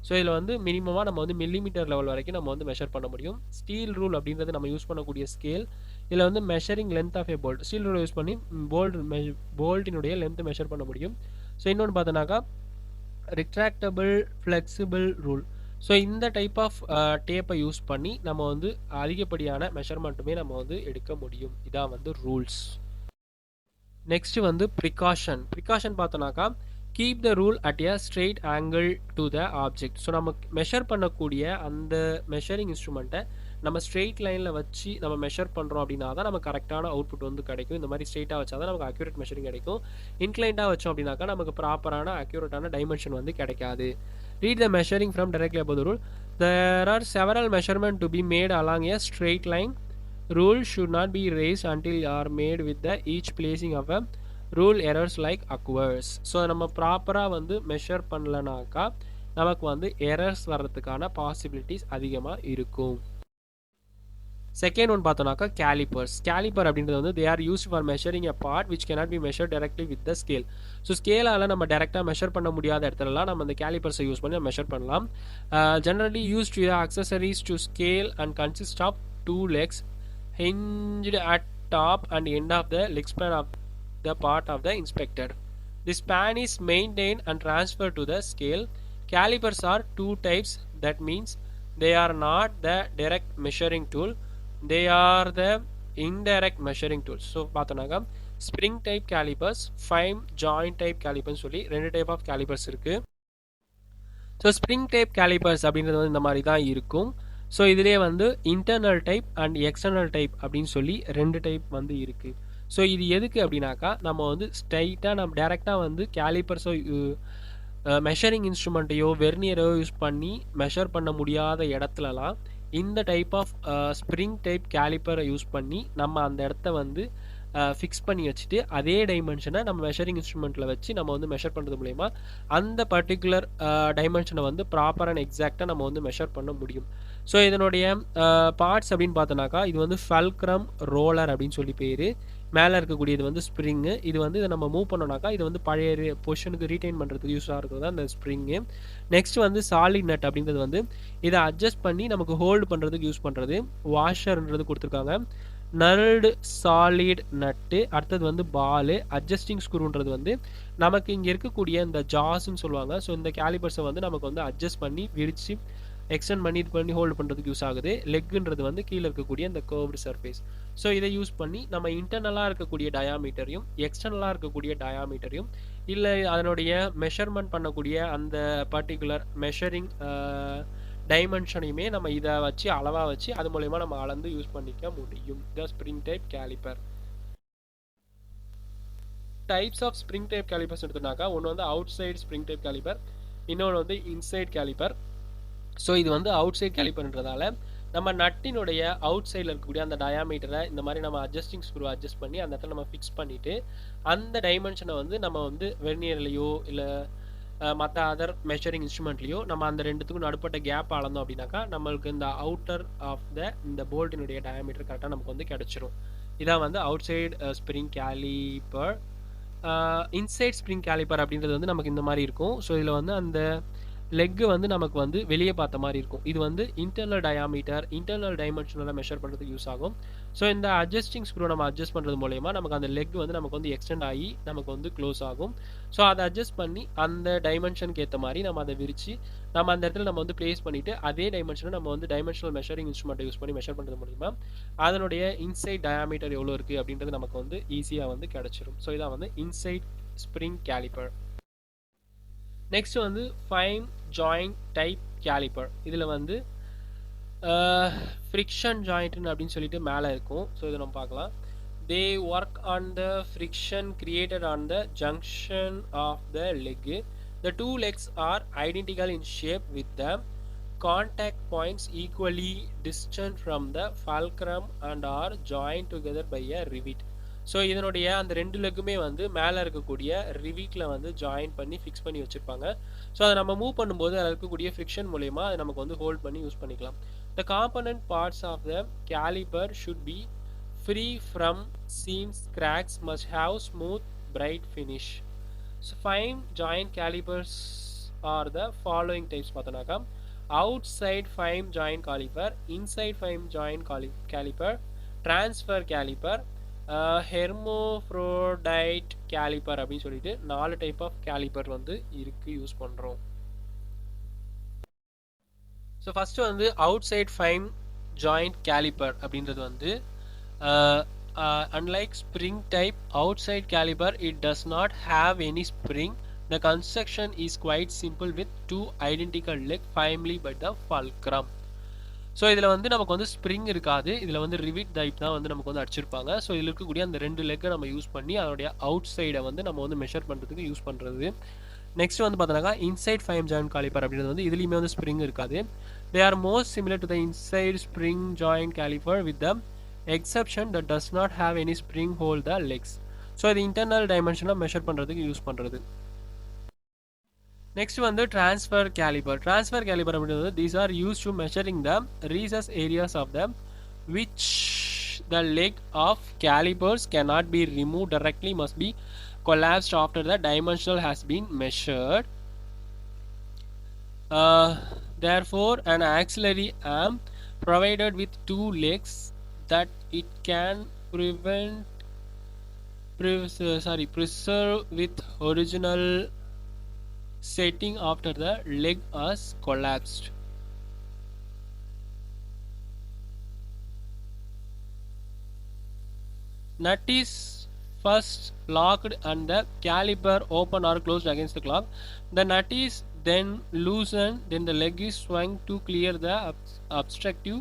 So இதில் வந்து மினிமமாக நம்ம வந்து மில்லிமீட்டர் லெவல் வரைக்கும் நம்ம வந்து மெஷர் பண்ண முடியும். ஸ்டீல் ரூல் அப்படின்றது நம்ம யூஸ் பண்ணக்கூடிய ஸ்கேல். இதில் வந்து measuring length of a bolt, steel rule use பண்ணி போல்ட்டினுடைய லென்த் மெஷர் பண்ண முடியும். ஸோ இன்னொன்று பார்த்தோன்னாக்கா ரிட்ராக்டபிள் ஃப்ளெக்சிபிள் ரூல். ஸோ இந்த டைப் ஆஃப் டேப்பை யூஸ் பண்ணி நம்ம வந்து அதிகப்படியான மெஷர்மெண்ட்டுமே நம்ம வந்து எடுக்க முடியும். இதான் வந்து ரூல்ஸ். நெக்ஸ்ட் வந்து ப்ரிகாஷன். ப்ரிகாஷன் பார்த்தோன்னாக்கா keep the rule at a straight angle to the object. So நம்ம மெஷர் பண்ணக்கூடிய அந்த மெஷரிங் இன்ஸ்ட்ருமெண்ட்டை நம்ம ஸ்ட்ரெயிட் லைனில் வச்சு நம்ம மெஷர் பண்ணுறோம் அப்படின்னா தான் நமக்கு கரெக்டான அவுட்புட் வந்து கிடைக்கும். இந்த மாதிரி ஸ்ட்ரெயிட்டாக வச்சா தான் நமக்கு அக்யூரேட் மெஷரிங் கிடைக்கும். இன்க்ளைண்டாக வச்சோம் அப்படின்னாக்கா நமக்கு ப்ராப்பரான அக்யூரேட்டான டைமென்ஷன் வந்து கிடைக்காது. Read the measuring from directly above the rule. There are several measurements to be made along a straight line. Rule should not be raised until are made with the each placing of a rule errors like occurs. So நம்ம ப்ராப்பராக வந்து measure பண்ணலனாக்கா நமக்கு வந்து errors வர்றதுக்கான possibilities அதிகமாக இருக்கும். Second one பார்த்தோன்னாக்கா calipers. Caliper அப்படின்றது வந்து they are used for measuring a part which cannot be measure directly with the scale. So ஸ்கேலால் நம்ம டேரெக்டாக மெஷர் பண்ண முடியாத இடத்துலலாம் நம்ம அந்த கேலிப்பர்ஸை யூஸ் பண்ணி மெஷர் பண்ணலாம். Generally used to accessories to scale and consist of 2 legs hinged at top and end of the leg span of the part of the inspected. The span is maintained and transferred to the scale. Calipers are 2 types. That means they are not the direct measuring tool. They are the indirect measuring tools. So பார்த்தோன்னாக்கா spring type calipers, fine joint type calipers சொல்லி 2 type of calipers இருக்கு. So spring type callipers அப்படின்றது வந்து இந்த மாதிரி தான் இருக்கும். So இதிலே வந்து internal type and external type அப்படின்னு சொல்லி 2 டைப் வந்து இருக்குது. ஸோ இது எதுக்கு அப்படின்னாக்கா நம்ம வந்து ஸ்ட்ரைட்டாக நம்ம டேரெக்டாக வந்து கேலிப்பர்ஸோ மெஷரிங் இன்ஸ்ட்ருமெண்ட்டையோ வெர்னியரோ யூஸ் பண்ணி மெஷர் பண்ண முடியாத இடத்துலலாம் இந்த டைப் ஆஃப் ஸ்ப்ரிங் டைப் கேலிப்பரை யூஸ் பண்ணி நம்ம அந்த இடத்த வந்து ஃபிக்ஸ் பண்ணி வச்சுட்டு அதே டைமென்ஷனை நம்ம மெஷரிங் இன்ஸ்ட்ருமெண்ட்டில் வச்சு நம்ம வந்து மெஷர் பண்ணுறது மூலயமா அந்த பர்டிகுலர் டைமென்ஷனை வந்து ப்ராப்பர் அண்ட் எக்ஸாக்டாக நம்ம வந்து மெஷர் பண்ண முடியும். ஸோ இதனுடைய பார்ட்ஸ் அப்படின்னு பார்த்தோன்னாக்கா இது வந்து ஃபல்க்ரம் ரோலர் அப்படின்னு சொல்லி பேர். மேலே இருக்கக்கூடியது வந்து ஸ்ப்ரிங்கு. இது வந்து இதை நம்ம மூவ் பண்ணோம்னாக்கா இது வந்து பழைய பொசிஷனுக்கு ரீட்டைன் பண்ணுறதுக்கு யூஸாக இருக்கிறது தான் அந்த ஸ்ப்ரிங்கு. நெக்ஸ்ட் வந்து சாலிட் நட் அப்படின்றது வந்து இதை அட்ஜஸ்ட் பண்ணி நமக்கு ஹோல்டு பண்ணுறதுக்கு யூஸ் பண்ணுறது. வாஷர்ன்றது கொடுத்துருக்காங்க. நர்டு சாலிட் நட்டு. அடுத்தது வந்து பாலு. அட்ஜஸ்டிங் ஸ்க்ரூன்றது வந்து நமக்கு இங்கே இருக்கக்கூடிய இந்த ஜாஸ்ன்னு சொல்லுவாங்க. ஸோ இந்த கேலிபர்ஸை வந்து நமக்கு வந்து அட்ஜஸ்ட் பண்ணி விரித்து எக்ஸ்டெண்ட் பண்ணி ஹோல்ட் பண்ணுறதுக்கு யூஸ் ஆகுது. லெக்குன்றது வந்து கீழே இருக்கக்கூடிய அந்த கர்வ்டு சர்ஃபேஸ். ஸோ இதை யூஸ் பண்ணி நம்ம இன்டர்னலாக இருக்கக்கூடிய டயாமீட்டரையும் எக்ஸ்டர்னலாக இருக்கக்கூடிய டயாமீட்டரையும் இல்லை அதனுடைய மெஷர்மெண்ட் பண்ணக்கூடிய அந்த பர்டிகுலர் மெஷரிங் டைமென்ஷனையுமே நம்ம இதை வச்சு அளவாக வச்சு அது மூலயமா நம்ம அளந்து யூஸ் பண்ணிக்க முடியும். The spring type caliper. Types of spring type calipers எடுத்துனாக்கா ஒன்று வந்து outside spring type caliper, இன்னொன்று வந்து இன்சைட் கேலிப்பர். ஸோ இது வந்து அவுட் சைட் கேலிப்பர்ன்றதால நம்ம நட்டினுடைய அவுட் சைடில் இருக்கக்கூடிய அந்த டயாமீட்டரை இந்த மாதிரி நம்ம அட்ஜஸ்டிங் ஸ்க்ரூ அட்ஜஸ்ட் பண்ணி அந்த இடத்துல நம்ம ஃபிக்ஸ் பண்ணிவிட்டு அந்த டைமென்ஷனை வந்து நம்ம வந்து வெர்னியர்லையோ இல்லை மற்ற அதர் மெஷரிங் இன்ஸ்ட்ருமெண்ட்லையோ நம்ம அந்த ரெண்டுத்துக்கும் நடுப்பட்ட கேப் அளந்தோம் அப்படின்னாக்கா நம்மளுக்கு இந்த அவுட்டர் ஆஃப் இந்த போல்ட்டினுடைய டயாமீட்டர் கரெக்டாக நமக்கு வந்து கிடச்சிரும். இதான் வந்து outside spring calliper. Inside spring calliper அப்படின்றது வந்து நமக்கு இந்த மாதிரி இருக்கும். ஸோ இதில் வந்து அந்த லெக்கு வந்து நமக்கு வந்து வெளியே பார்த்த மாதிரி இருக்கும். இது வந்து இன்டர்னல் டயாமீட்டர் இன்டர்னல் டைமென்ஷனெல்லாம் மெஷர் பண்ணுறதுக்கு யூஸ் ஆகும். ஸோ இந்த அட்ஜஸ்டிங் ஸ்க்ரூ நம்ம அட்ஜஸ்ட் பண்ணுறது மூலயமா நமக்கு அந்த லெக் வந்து நமக்கு வந்து எக்ஸ்டெண்ட் ஆகி நமக்கு வந்து க்ளோஸ் ஆகும். ஸோ அதை அட்ஜஸ்ட் பண்ணி அந்த டைமென்ஷனுக்கு ஏற்ற மாதிரி நம்ம அதை விரித்து நம்ம அந்த இடத்துல நம்ம வந்து பிளேஸ் பண்ணிவிட்டு அதே டைமென்ஷனை நம்ம வந்து டைமென்ஷனல் மெஷரிங் இன்ஸ்ட்ருமெண்ட்டை யூஸ் பண்ணி மெஷர் பண்ணுறது மூலிமா அதனுடைய இன்சைட் டயாமீட்டர் எவ்வளோ இருக்குது அப்படின்றது நமக்கு வந்து ஈஸியாக வந்து கிடச்சிரும். ஸோ இதான் வந்து இன்சைட் ஸ்ப்ரிங் கேலிப்பர். நெக்ஸ்ட் வந்து ஃபைன் ஜாயிண்ட் டைப் கேலிப்பர். இதில் வந்து ஃப்ரிக்ஷன் ஜாயிண்ட்னு அப்படின்னு சொல்லிட்டு மேலே இருக்கும். ஸோ இதை நம்ம பார்க்கலாம். They work on the friction created on the junction of the leg. The two legs are identical in shape with the contact points equally distant from the fulcrum and are join together by a rivet. So இதனுடைய அந்த ரெண்டு லெக்குமே வந்து மேலே இருக்கக்கூடிய ரிவிட்டில் வந்து join பண்ணி fix பண்ணி வச்சுருப்பாங்க. ஸோ அதை நம்ம மூவ் பண்ணும்போது அதில் இருக்கக்கூடிய ஃப்ரிக்ஷன் மூலயமா அதை நமக்கு வந்து ஹோல்ட் பண்ணி யூஸ் பண்ணிக்கலாம். The component parts of the caliper should be free from seams, cracks, must have smooth bright finish. So fine joint calipers are the following types பார்த்தோன்னாக்கா outside fine joint caliper, inside fine joint caliper, transfer caliper, hermaphrodite caliper அப்படின்னு சொல்லிட்டு 4 type of calliper வந்து இருக்குது use பண்ணுறோம். So first வந்து outside fine joint caliper அப்படின்றது வந்து unlike spring type outside caliper, it does not have any spring. The construction is quite simple with two identical legs firmly by the fulcrum. So இதில் வந்து நமக்கு வந்து spring இருக்காது. இதில் வந்து Revit type தான் வந்து நமக்கு வந்து அடிச்சிருப்பாங்க. ஸோ இதில் இருக்கக்கூடிய அந்த ரெண்டு லெக்கை நம்ம யூஸ் பண்ணி அதோடைய அவுட் சைடை வந்து நம்ம வந்து மெஷர் பண்ணுறதுக்கு யூஸ் பண்ணுறது. நெக்ஸ்ட் வந்து பார்த்தோன்னாக்கா இன்சைட் ஃபைன் ஜாயிண்ட் காலிப்பர் அப்படின்றது வந்து இதுலேயுமே வந்து ஸ்ப்ரிங் இருக்காது. They are most similar to the inside spring joint caliper with the exception that does not have any spring hold the legs. So இது இன்டர்னல் டைமென்ஷனாக மெஷர் பண்ணுறதுக்கு use பண்ணுறது. Next வந்து transfer calliper. Transfer calliper அப்படின்றது these are used to measuring the recess areas of the which the leg of calipers cannot be removed directly, must be collapsed after the dimensional has been measured. Therefore an auxiliary arm provided with two legs that it can preserve with original setting after the leg has collapsed. Nut is first locked and the caliper open or closed against the clock. The nut is then loosened, then the leg is swung to clear the obstructive,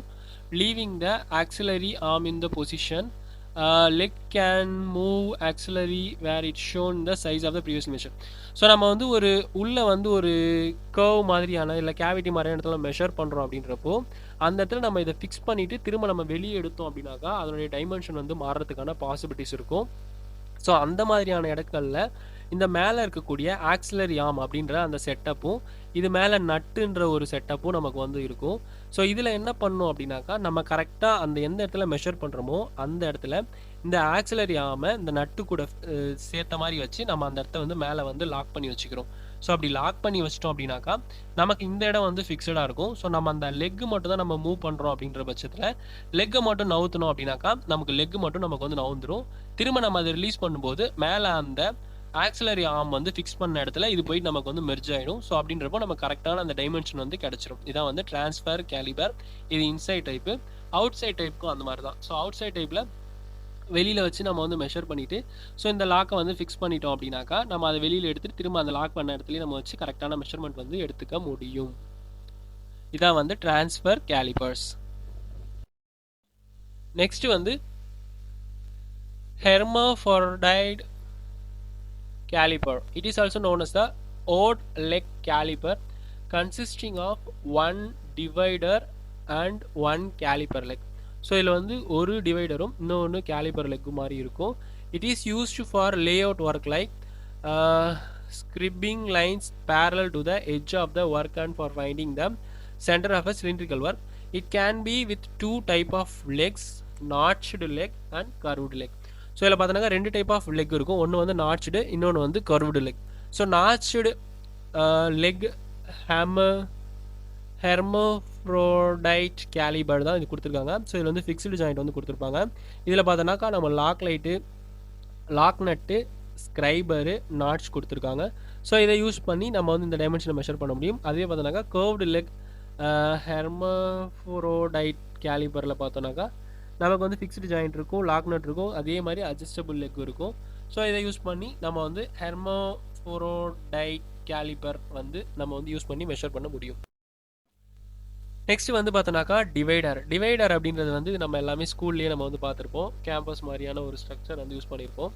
leaving the auxiliary arm in the position. Leg can move auxiliary where it's shown the size of the previous measure. So நம்ம வந்து ஒரு உள்ளே வந்து ஒரு curve மாதிரியான இல்லை cavity மாதிரியான இடத்துல மெஷர் பண்ணுறோம் அப்படின்றப்போ அந்த இடத்துல நம்ம இதை ஃபிக்ஸ் பண்ணிவிட்டு திரும்ப நம்ம வெளியே எடுத்தோம் அப்படின்னாக்கா அதனுடைய டைமென்ஷன் வந்து மாறுறதுக்கான பாசிபிலிட்டிஸ் இருக்கும். ஸோ அந்த மாதிரியான இடங்களில் இந்த மேலே இருக்கக்கூடிய ஆக்சிலரி ஆர்ம் அப்படின்ற அந்த செட்டப்பும் இது மேலே நட்டுன்ற ஒரு செட்டப்பும் நமக்கு வந்து இருக்கும். ஸோ இதில் என்ன பண்ணோம் அப்படின்னாக்கா நம்ம கரெக்டாக அந்த எந்த இடத்துல மெஷர் பண்ணுறோமோ அந்த இடத்துல இந்த ஆக்சிலரி ஆர்மை இந்த நட்டு கூட சேர்த்த மாதிரி வச்சு நம்ம அந்த இடத்த வந்து மேலே வந்து லாக் பண்ணி வச்சுக்கிறோம். ஸோ அப்படி லாக் பண்ணி வச்சிட்டோம் அப்படின்னாக்கா நமக்கு இந்த இடம் வந்து ஃபிக்ஸடாக இருக்கும். ஸோ நம்ம அந்த லெக்கு மட்டும் தான் நம்ம மூவ் பண்ணுறோம் அப்படின்ற பட்சத்தில் லெக்கை மட்டும் நவுத்தணும் அப்படின்னாக்கா நமக்கு லெக்கு மட்டும் நமக்கு வந்து நவுந்துடும். திரும்ப நம்ம அதை ரிலீஸ் பண்ணும்போது மேலே அந்த ஆக்சிலரி ஆர்ம் வந்து ஃபிக்ஸ் பண்ண இடத்துல இது போய் நமக்கு வந்து மெர்ஜ் ஆகிடும். ஸோ அப்படின்றப்போ நம்ம கரெக்டான அந்த டைமென்ஷன் வந்து கிடச்சிரும். இதான் வந்து ட்ரான்ஸ்ஃபர் கேலிபர். இது இன்சைட் டைப்பு. அவுட் சைட் டைப்புக்கும் அந்த மாதிரி தான். ஸோ அவுட் சைட் டைப்பில் வெளியில் வச்சு நம்ம வந்து மெஷர் பண்ணிவிட்டு ஸோ இந்த லாக்கை வந்து ஃபிக்ஸ் பண்ணிட்டோம் அப்படின்னாக்கா நம்ம அதை வெளியில் எடுத்துகிட்டு திரும்ப அந்த லாக் பண்ண இடத்துலையும் நம்ம வச்சு கரெக்டான மெஷர்மெண்ட் வந்து எடுத்துக்க முடியும். இதான் வந்து ட்ரான்ஸ்ஃபர் கேலிபர்ஸ். நெக்ஸ்ட் வந்து Hermaphrodite caliper. It is also known as the odd leg caliper, consisting of one divider and one caliper leg. So இதில் வந்து ஒரு டிவைடரும் இன்னொன்று கேலிபர் லெக்கு மாதிரி இருக்கும். It is used for lay out work like scribbing lines parallel to the edge of the work and for finding the center of a cylindrical work. It can be with two type of legs, notched leg and curved leg. So இதில் பார்த்தோன்னா ரெண்டு type of leg இருக்கும். ஒன்று வந்து notched, இன்னொன்று வந்து curved leg. So notched leg hermaphrodite caliper தான் இது கொடுத்துருக்காங்க. ஸோ இதில் வந்து ஃபிக்ஸ்டு ஜாயிண்ட் வந்து கொடுத்துருப்பாங்க. இதில் பார்த்தோன்னாக்கா நம்ம லாக் லைட்டு, லாக் நட்டு, ஸ்க்ரைபரு, நாட்ச் கொடுத்துருக்காங்க. ஸோ இதை யூஸ் பண்ணி நம்ம வந்து இந்த டைமென்ஷனை மெஷர் பண்ண முடியும். அதே பார்த்தோன்னாக்கா கர்வ்டு லெக் ஹெர்மோஃப்ரோடைட் கேலிபரில் பார்த்தோன்னாக்கா நமக்கு வந்து ஃபிக்ஸ்டு ஜாயிண்ட் இருக்கும், லாக் நட் இருக்கும், அதே மாதிரி அட்ஜஸ்டபிள் லெக் இருக்கும். ஸோ இதை யூஸ் பண்ணி நம்ம வந்து ஹெர்மோஃப்ரோடைட் கேலிபர் வந்து நம்ம வந்து யூஸ் பண்ணி மெஷர் பண்ண முடியும். நெக்ஸ்ட் வந்து பார்த்தோன்னாக்கா டிவைடர் அப்படின்றது வந்து நம்ம எல்லாமே ஸ்கூல்லேயே நம்ம வந்து பார்த்துருப்போம். கேம்பஸ் மாதிரியான ஒரு ஸ்ட்ரக்சர் வந்து யூஸ் பண்ணியிருப்போம்.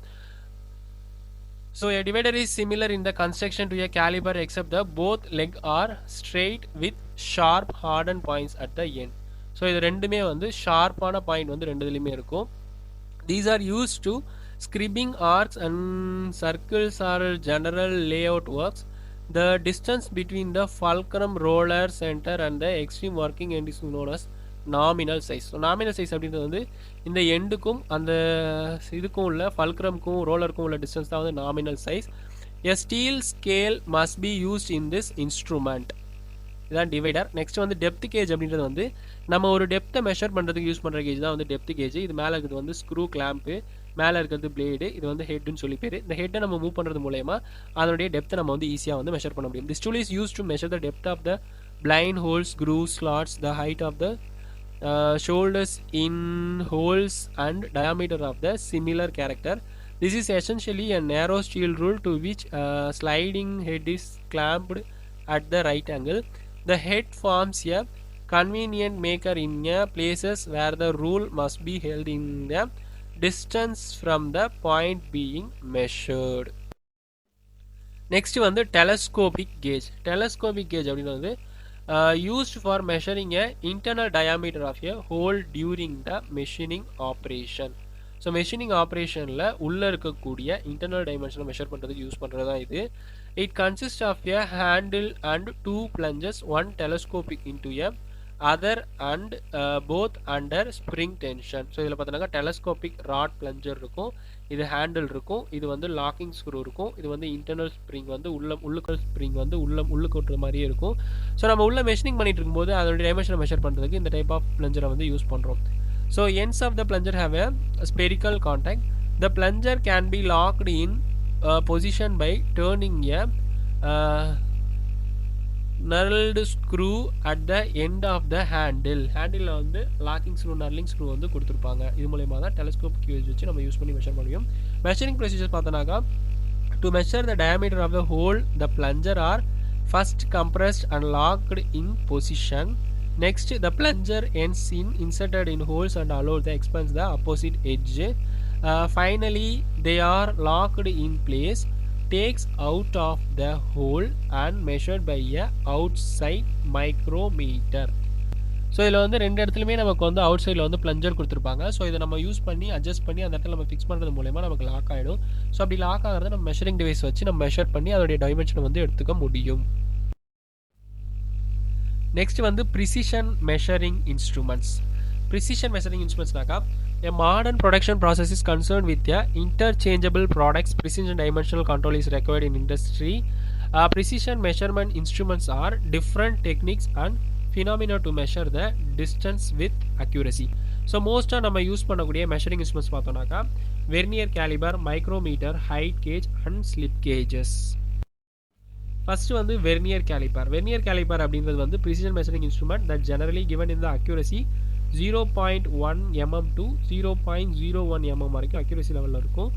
So a divider is similar in the construction to a caliper except the both leg are straight with sharp hardened points at the end. So இது ரெண்டுமே வந்து ஷார்ப்பான பாயிண்ட் வந்து ரெண்டுலேயுமே இருக்கும். These are used to scribbing arcs and circles or general layout works. The distance between the fulcrum roller center and the extreme working end is known as nominal size. So nominal size அப்படின்றது வந்து இந்த எண்டுக்கும் அந்த இதுக்கும் உள்ள ஃபல்க்ரம்க்கும் ரோலருக்கும் உள்ள distance தான் வந்து nominal size. A steel scale must be used in this instrument. இதுதான் டிவைடர். நெக்ஸ்ட் வந்து டெப்த் கேஜ் அப்படின்றது வந்து நம்ம ஒரு டெப்த்தை மெஷர் பண்ணுறதுக்கு யூஸ் பண்ணுற கேஜ் தான் வந்து டெப்த் கேஜ். இது மேலே இருக்கிறது வந்து ஸ்க்ரூ கிளாம்ப்பு, மேலே இருக்கிறது பிளேடு, இது வந்து ஹெட்னு சொல்லி பேர். இந்த ஹெட்டை நம்ம மூவ் பண்ணுறது மூலயமா அதனுடைய டெப்த்தை நம்ம வந்து ஈஸியாக வந்து மெஷர் பண்ண முடியும். This tool is use to measure the depth of the blind holes, grooves, slots, the height of the shoulders in holes and diameter of the similar character. This is essentially a narrow steel rule to which a sliding head is clamped at the right angle. The head forms a convenient maker in places where the rule must be held in the distance from the point being measured. Next வந்து telescopic gauge. Telescopic gauge அப்படின்றது வந்து used for measuring a internal diameter of a hole during the machining operation. ஸோ machining ஆப்ரேஷனில் உள்ளே இருக்கக்கூடிய internal டைமென்ஷனை measure பண்ணுறதுக்கு use பண்ணுறது தான் இது. It consist of a handle and two plungers, one telescopic into a other and both under spring tension. So இதில் பார்த்தோன்னாக்கா டெலஸ்கோபிக் ராட் பிளஞ்சர் இருக்கும், இது ஹேண்டில் இருக்கும், இது வந்து லாக்கிங் ஸ்க்ரூ இருக்கும், இது வந்து இன்டர்னல் ஸ்ப்ரிங் வந்து உள்ளுக்குள் ஸ்ப்ரிங் வந்து உள்ளுக்கு ஓட்டுற மாதிரியே இருக்கும். ஸோ நம்ம உள்ள மெஷினிங் பண்ணிட்டு இருக்கும்போது அதோடைய டைமென்ஷனை மெஷர் பண்ணுறதுக்கு இந்த டைப் ஆஃப் பிளஞ்சரை வந்து யூஸ் பண்ணுறோம். So ends of the plunger have a spherical contact. The plunger can be locked in position by turning a knurled screw at the end of the handle. Handle வந்து locking screw, knurling screw வந்து கொடுத்துருப்பாங்க. இது மூலமா தான் telescopic gauge வச்சு நம்ம use பண்ணி measure பண்ணுவோம். Measuring procedures பார்த்தோம்னாக்கா to measure the diameter of the hole, the plunger are first compressed and locked in position. Next, the plunger ends inserted in holes and allow the expand the opposite edge. Finally, they are locked in place, takes out of the hole and measured by a outside micrometer. So இதில் வந்து ரெண்டு இடத்துலையுமே நமக்கு வந்து out சைடில் வந்து plunger கொடுத்துருப்பாங்க. So இதை நம்ம யூஸ் பண்ணி அட்ஜஸ்ட் பண்ணி அந்த இடத்துல நம்ம ஃபிக்ஸ் பண்ணுறது மூலமா நமக்கு லாக் ஆகிடும். ஸோ அப்படி லாக் ஆகிறத நம்ம மெஷரிங் டிவைஸ் வச்சு நம்ம மெஷர் பண்ணி அதோடைய டைமென்ஷனை வந்து எடுத்துக்க முடியும். நெக்ஸ்ட் வந்து precision measuring instruments. Precision measuring இன்ஸ்ட்ருமெண்ட்ஸ்னாக்கா a modern production process is concerned with a interchangeable products. Precision dimensional control is required in industry. Precision measurement instruments are different techniques and phenomena to measure the distance with accuracy. So மோஸ்ட்டாக நம்ம use பண்ணக்கூடிய measuring instruments பார்த்தோம்னாக்கா vernier caliper, micrometer, height gauge and slip gauges. First வந்து vernier caliper. Vernier caliper அப்படின்றது வந்து precision measuring instrument that generally given in the accuracy 0.1 mm to 0.01 mm வரைக்கும் accuracy லெவலில் இருக்கும்.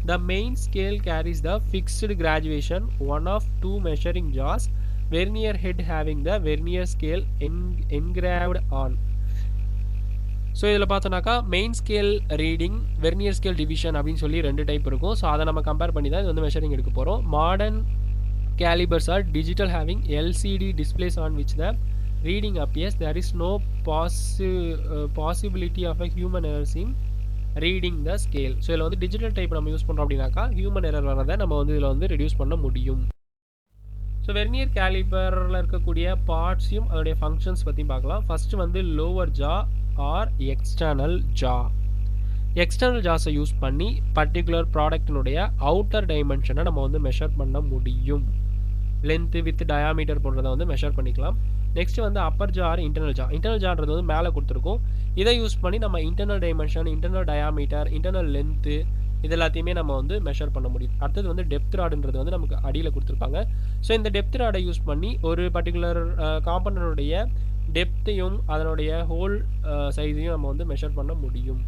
The main scale carries the fixed graduation, one of two measuring jaws, Vernier head having the Vernier scale engraved on. ஸோ இதில் பார்த்தோன்னாக்கா main scale reading, vernier scale division அப்படின்னு சொல்லி 2 type இருக்கும். So அதை நம்ம கம்பேர் பண்ணி தான் இது வந்து மெஷரிங் எடுக்க போகிறோம். Modern calipers are digital having LCD displays on which the reading appears. There is no possibility of a human error in reading the scale. So இதில் வந்து டிஜிட்டல் டைப் நம்ம யூஸ் பண்ணுறோம் அப்படின்னாக்கா ஹியூமன் எரர் வரதை நம்ம வந்து இதில் வந்து ரெடியூஸ் பண்ண முடியும். ஸோ வெர்னியர் கேலிபரில் இருக்கக்கூடிய பார்ட்ஸையும் அதோடைய ஃபங்க்ஷன்ஸ் பற்றி பார்க்கலாம். ஃபர்ஸ்ட் வந்து லோவர் ஜா ஆர் எக்ஸ்டர்னல் ஜா. எக்ஸ்டர்னல் ஜாஸை யூஸ் பண்ணி பர்டிகுலர் ப்ராடக்டினுடைய அவுட்டர் டைமென்ஷனை நம்ம வந்து மெஷர் பண்ண முடியும். லென்த்து, வித், டயாமீட்டர் போன்றதை வந்து மெஷர் பண்ணிக்கலாம். நெக்ஸ்ட் வந்து அப்பர் ஜா ஆர் இன்டர்னல் ஜா. இன்டர்னல் ஜான்றது வந்து மேலே கொடுத்துருக்கோம். இதை யூஸ் பண்ணி நம்ம internal dimension, internal diameter, internal length இது எல்லாத்தையுமே நம்ம வந்து மெஷர் பண்ண முடியும். அடுத்தது வந்து டெப்த் ராடுன்றது வந்து நமக்கு அடியில் கொடுத்துருப்பாங்க. ஸோ இந்த டெப்த் ராடை யூஸ் பண்ணி ஒரு பர்டிகுலர் காம்பனனுடைய டெப்த்தையும் அதனுடைய ஹோல் சைஸையும் நம்ம வந்து மெஷர் பண்ண முடியும்.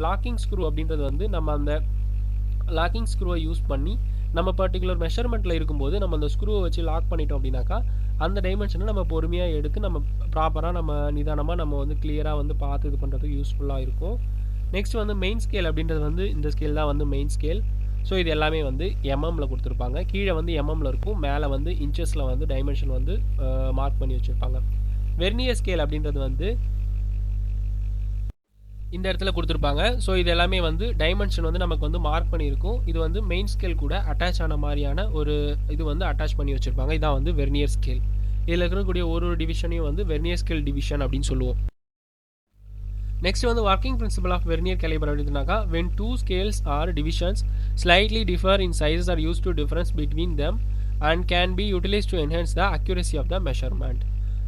லாக்கிங் ஸ்க்ரூ அப்படின்றது வந்து நம்ம அந்த லாக்கிங் ஸ்க்ரூவை யூஸ் பண்ணி நம்ம பர்டிகுலர் மெஷர்மெண்ட்டில் இருக்கும்போது நம்ம அந்த ஸ்க்ரூவை வச்சு லாக் பண்ணிட்டோம் அப்படின்னாக்கா அந்த டைமென்ஷனை நம்ம பொறுமையாக எடுத்து நம்ம ப்ராப்பராக நம்ம நிதானமாக நம்ம வந்து கிளியராக வந்து பார்த்து இது பண்ணுறதுக்கு யூஸ்ஃபுல்லாக இருக்கும். நெக்ஸ்ட் வந்து மெயின் ஸ்கேல் அப்படின்றது வந்து இந்த ஸ்கேல் தான் வந்து மெயின் ஸ்கேல். ஸோ இது எல்லாமே வந்து எம்எம்மில் கொடுத்துருப்பாங்க. கீழே வந்து எம்எம்மில் இருக்கும், மேலே வந்து இன்ச்சஸில் வந்து டைமென்ஷன் வந்து மார்க் பண்ணி வச்சுருப்பாங்க. வெர்னியர் ஸ்கேல் அப்படின்றது வந்து இந்த இடத்துல கொடுத்துருப்பாங்க. ஸோ இது எல்லாமே வந்து டைமென்ஷன் வந்து நமக்கு வந்து மார்க் பண்ணியிருக்கும். இது வந்து மெயின் ஸ்கேல் கூட அட்டாச் ஆன மாதிரியான ஒரு இது வந்து அட்டாச் பண்ணி வச்சுருப்பாங்க. இதான் வந்து வெர்னியர் ஸ்கேல். இதில் இருக்கக்கூடிய ஒரு டிவிஷனையும் வந்து வெர்னியர் ஸ்கேல் டிவிஷன் அப்படின்னு சொல்லுவோம். நெக்ஸ்ட் வந்து working principle of vernier caliper அப்படின்னாக்கா when two scales or divisions slightly differ in sizes are used to difference between them and can be utilized to enhance the accuracy of the measurement.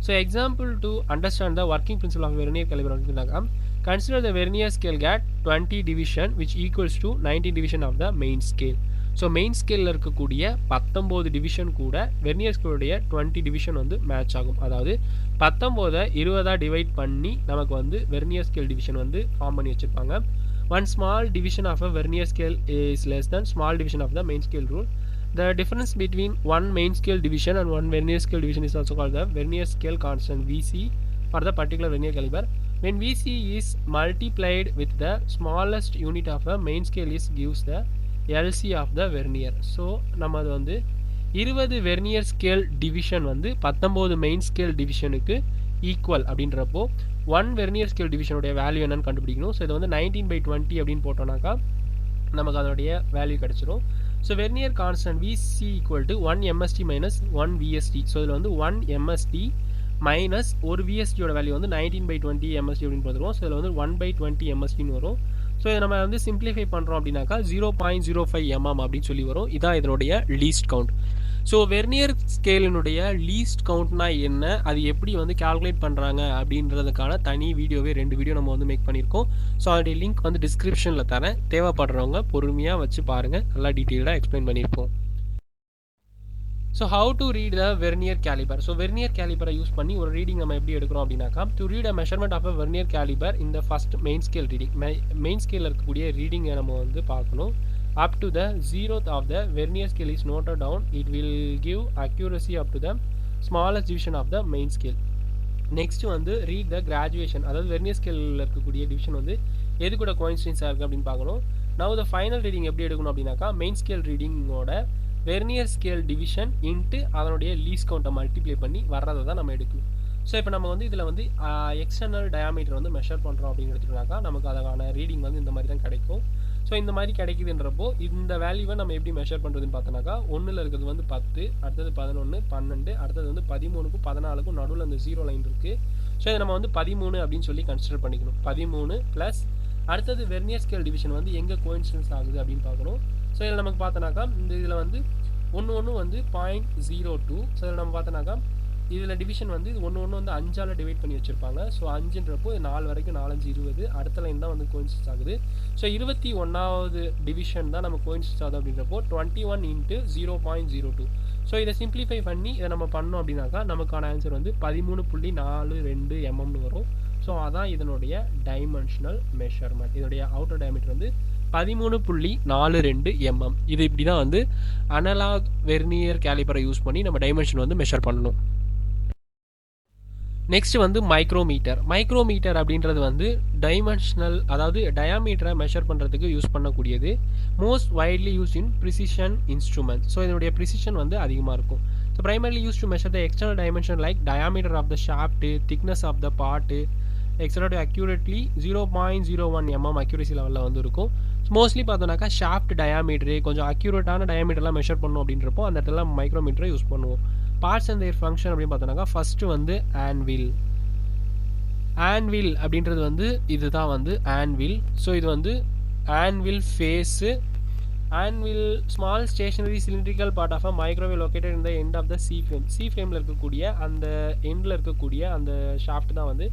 So example to understand the working principle of Vernier caliper அப்படின்னாக்கா consider the Vernier scale get 20 division which equals to 19 division of the main scale. So main ஸ்கேலில் இருக்கக்கூடிய 19 division கூட vernier ஸ்கேலுடைய 20 division வந்து match ஆகும். அதாவது 19 20 divide பண்ணி நமக்கு வந்து வெர்னியர் ஸ்கேல் டிவிஷன் வந்து ஃபார்ம் பண்ணி வச்சுருப்பாங்க. One small division of a vernier scale is less then small division of the main scale rule. The difference between one main scale division and one Vernier scale division is also called the Vernier scale constant VC for the particular Vernier caliber. When VC is multiplied with the smallest unit of the main scale is gives the LC of the Vernier. So நம்ம அது வந்து 20 Vernier scale division வந்து 19 main scale divisionக்கு equal அப்படின்றப்போ 1 Vernier scale divisionோடைய value என்னன்னு கண்டுபிடிக்கணும். So இது வந்து 19/20 அப்படின்னு போட்டோம்னாக்கா நமக்கு அதனுடைய வேல்யூ கிடச்சிரும். So vernier constant VC equal to 1 MSD minus 1 VSD. So இதில் வந்து 1 MSD மைனஸ் ஒரு VSDயோட வேல்யூ வந்து 19/20 MSD அப்படின்னு பார்த்துருவோம். ஸோ இதில் வந்து 1/20 MSDன்னு வரும். ஸோ இதை நம்ம வந்து சிம்பிளிஃபை பண்ணுறோம் அப்படின்னாக்கா 0.05 mm அப்படின்னு சொல்லி வரும். இதான் இதனுடைய லீஸ்ட் கவுண்ட். ஸோ வெர்னியர் ஸ்கேலினுடைய லீஸ்ட் கவுண்ட்னா என்ன, அது எப்படி வந்து கால்குலேட் பண்ணுறாங்க அப்படின்றதுக்கான தனி வீடியோவே 2 வீடியோ நம்ம வந்து மேக் பண்ணியிருக்கோம். ஸோ அதோடைய லிங்க் வந்து டிஸ்கிரிப்ஷனில் தரேன். தேவைப்படுறவங்க பொறுமையாக வச்சு பாருங்கள், நல்லா டீட்டெயிலாக எக்ஸ்பிளைன் பண்ணியிருப்போம். So how to read the vernier caliper. So vernier கேலிபரை யூஸ் பண்ணி ஒரு ரீடிங் நம்ம எப்படி எடுக்கிறோம் அப்படின்னாக்கா to read a measurement of a vernier caliper இந்த first main scale reading. Main ஸ்கேலில் இருக்கக்கூடிய ரீடிங்கை நம்ம வந்து பார்க்கணும். up to the 0th of the Vernier scale is noted down. It will give accuracy up to the smallest division of the main scale. Next வந்து read the graduation. அதாவது vernier ஸ்கேலில் இருக்கக்கூடிய டிவிஷன் வந்து எது கூட கோயின்சிடன்ஸாக இருக்குது அப்படின்னு பார்க்கணும். now the final reading எப்படி எடுக்கணும் அப்படின்னாக்கா மெயின் ஸ்கேல் ரீடிங்கோட வெர்னியர் ஸ்கேல் டிவிஷன் இன்ட்டு அதனுடைய லீஸ்ட் கவுண்ட்டை மல்டிப்ளை பண்ணி வர்றதை தான் நம்ம எடுக்கணும். ஸோ இப்போ நம்ம வந்து இதில் வந்து எக்ஸ்டர்னல் டயாமீட்டர் வந்து மெஷர் பண்ணுறோம் அப்படின்னு எடுத்துக்கிட்டாக்கா நமக்கு அதுக்கான ரீடிங் வந்து இந்த மாதிரி தான் கிடைக்கும். ஸோ இந்த மாதிரி கிடைக்குதுன்றப்போ இந்த வேல்யூவை நம்ம எப்படி மெஷர் பண்ணுறதுன்னு பார்த்தோன்னாக்கா 1ல் இருக்கிறது வந்து 10, அடுத்தது 11, 12, அடுத்தது வந்து 13க்கும் 14க்கும் நடுவில் அந்த 0 லைன் இருக்குது. ஸோ இதை நம்ம வந்து 13 அப்படின்னு சொல்லி கன்சிடர் பண்ணிக்கணும். 13 ப்ளஸ் அடுத்தது வெர்னியர் ஸ்கேல் டிவிஷன் வந்து எங்கே கோயின்சிடன்ஸ் ஆகுது அப்படின்னு பார்க்கணும். ஸோ இதில் நமக்கு பார்த்தோன்னாக்கா இந்த இதில் வந்து ஒன்று வந்து 0.02. ஸோ இதில் நம்ம பார்த்தோன்னாக்கா இதில் டிவிஷன் வந்து இது ஒன்று வந்து 5ஆல் டிவைட் பண்ணி வச்சுருப்பாங்க. ஸோ 5ன்றப்போ 4 வரைக்கும் 4 5 20, அடுத்த லைன் தான் வந்து கோயின்சிடன்ஸ் ஆகுது. ஸோ 21வது டிவிஷன் தான் நம்ம கோயின்சிடன்ஸ் ஆகுது அப்படின்றப்போ 21 இன்ட்டு 0.02. ஸோ இதை சிம்பிளிஃபை பண்ணி இதை நம்ம பண்ணோம் அப்படின்னாக்கா நமக்கான ஆன்சர் வந்து 13.42 mmன்னு வரும். ஸோ அதான் இதனுடைய டைமென்ஷனல் மெஷர்மெண்ட். இதனுடைய அவுட்டர் டயமீட்டர் வந்து 13.42 mm. இது இப்படி தான் வந்து அனலாக் வெர்னியர் கேலிபரை யூஸ் பண்ணி நம்ம டைமென்ஷன் வந்து மெஷர் பண்ணணும். நெக்ஸ்ட் வந்து மைக்ரோமீட்டர். மைக்ரோமீட்டர் அப்படின்றது வந்து டைமென்ஷனல், அதாவது டயாமீட்டரை மெஷர் பண்ணுறதுக்கு யூஸ் பண்ணக்கூடியது. Most widely use in precision instrument. So இதனுடைய ப்ரிசிஷன் வந்து அதிகமாக இருக்கும். So primarily used to measure the external dimension like diameter of the shaft, thickness of the part, etc. to accurately 0.01 mm accuracy லெவலில் வந்து இருக்கும். Mostly பார்த்தோன்னாக்கா shaft டயாமீட்டரு கொஞ்சம் அக்யூரேட்டான டயாமீட்டர்லாம் measure பண்ணணும் அப்படின்றப்போ அந்த இடத்துல மைக்ரோமீட்டரை யூஸ் பண்ணுவோம். பார்ட்ஸ் அண்ட் தேர் ஃபங்க்ஷன் அப்படின்னு பார்த்தோன்னாக்கா ஃபஸ்ட்டு வந்து ஆன்வில். ஆன்வில் அப்படின்றது வந்து இதுதான் வந்து ஆன்வில். ஸோ இது வந்து anvil face. Anvil small stationary cylindrical part of a microwave located in the end of the C frame. C ஃப்ரேமில் இருக்கக்கூடிய அந்த எண்டில் இருக்கக்கூடிய அந்த ஷாஃப்ட் தான் வந்து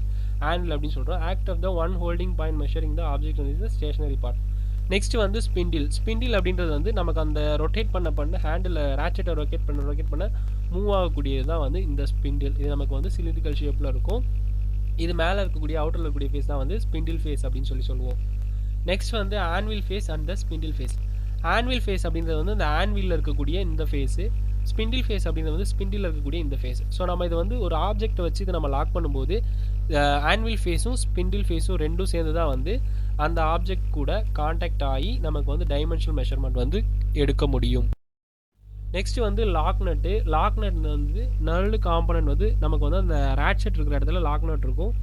ஆன்வில் அப்படின்னு சொல்கிறோம். Act of the one holding point measuring the object வந்து த ஸ்டேஷனரி பார்ட். நெக்ஸ்ட் வந்து ஸ்பிண்டில். ஸ்பிண்டில் அப்படின்றது வந்து நமக்கு அந்த ரொட்டேட் பண்ண ஹேண்டில் ரேச்செட்டை ரொட்டேட் பண்ண மூவ் ஆகக்கூடியது தான் வந்து இந்த ஸ்பிண்டில். இது நமக்கு வந்து சிலிண்ட்ரிக்கல் ஷேப்பில் இருக்கும். இது மேலே இருக்கக்கூடிய அவுட்டரில் இருக்கக்கூடிய ஃபேஸ் தான் வந்து ஸ்பிண்டில் ஃபேஸ் அப்படின்னு சொல்லுவோம். நெக்ஸ்ட் வந்து anvil face and the spindle face. Anvil face அப்படின்றது வந்து இந்த ஆன்வில்ல இருக்கக்கூடிய இந்த ஃபேஸு. ஸ்பிண்டில் ஃபேஸ் அப்படின்றது வந்து ஸ்பிண்டில் இருக்கக்கூடிய இந்த ஃபேஸ். ஸோ நம்ம இது வந்து ஒரு ஆப்ஜெக்ட்டை வச்சு இதை நம்ம லாக் பண்ணும்போது ஆன்வில் ஃபேஸும் ஸ்பிண்டில் ஃபேஸும் ரெண்டும் சேர்ந்து தான் வந்து அந்த ஆப்ஜெக்ட் கூட கான்டாக்ட் ஆகி நமக்கு வந்து டைமென்ஷனல் மெஷர்மெண்ட் வந்து எடுக்க முடியும். நெக்ஸ்ட் வந்து லாக் நட்டு. லாக் நட் வந்து நல் காம்பனன்ட் வந்து நமக்கு வந்து அந்த ரேட்செட் இருக்கிற இடத்துல லாக் நட் இருக்கும்.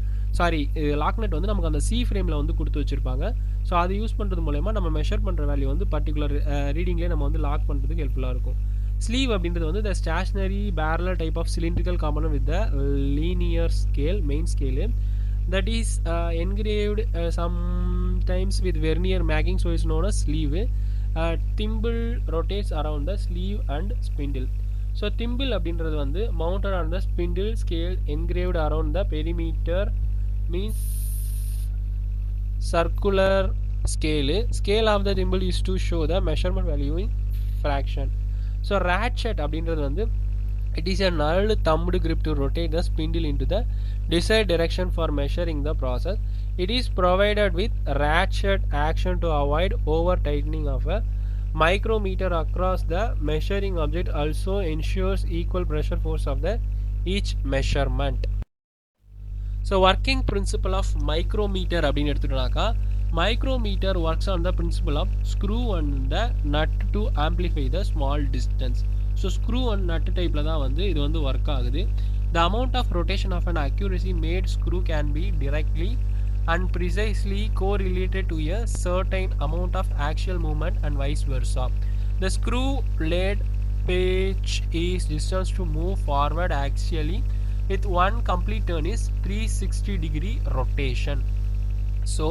லாக் நட் வந்து நமக்கு அந்த சி ஃப்ரேமில் வந்து கொடுத்து வச்சுருப்பாங்க. ஸோ அதை யூஸ் பண்ணுறது மூலயமா நம்ம மெஷர் பண்ணுற வேல்யூ வந்து பர்டிகுலர் ரீடிங்லேயே நம்ம வந்து லாக் பண்ணுறதுக்கு ஹெல்ப்ஃபுல்லாக இருக்கும். ஸ்லீவ் அப்படின்றது வந்து the stationary barrel type of cylindrical component with the linear scale, main scale, that is engraved sometimes with vernier marking, so is known as sleeve. Thimble rotates around the sleeve and spindle. So thimble அப்படின்றது வந்து mounted on the spindle scale engraved around the perimeter, means circular scale of the thimble is to show the measurement value in fraction. So ratchet அப்படின்றது வந்து it is a null thumbed grip to rotate the spindle into the desired direction for measuring the process. It is provided with ratchet action to avoid over tightening of a micrometer across the measuring object. Also ensures equal pressure force of the each measurement. So working principle of micrometer அப்படின்னு எடுத்துட்டோம்னாக்கா, micrometer works on the principle of screw and the nut to amplify the small distance. So screw and nut டைப்பில் தான் வந்து இது வந்து work ஆகுது. The amount of rotation of an accuracy made screw can be directly and precisely correlated to a certain amount of actual movement and vice versa. The screw lead pitch is distance to move forward actually with one complete turn is 360 degree rotation. So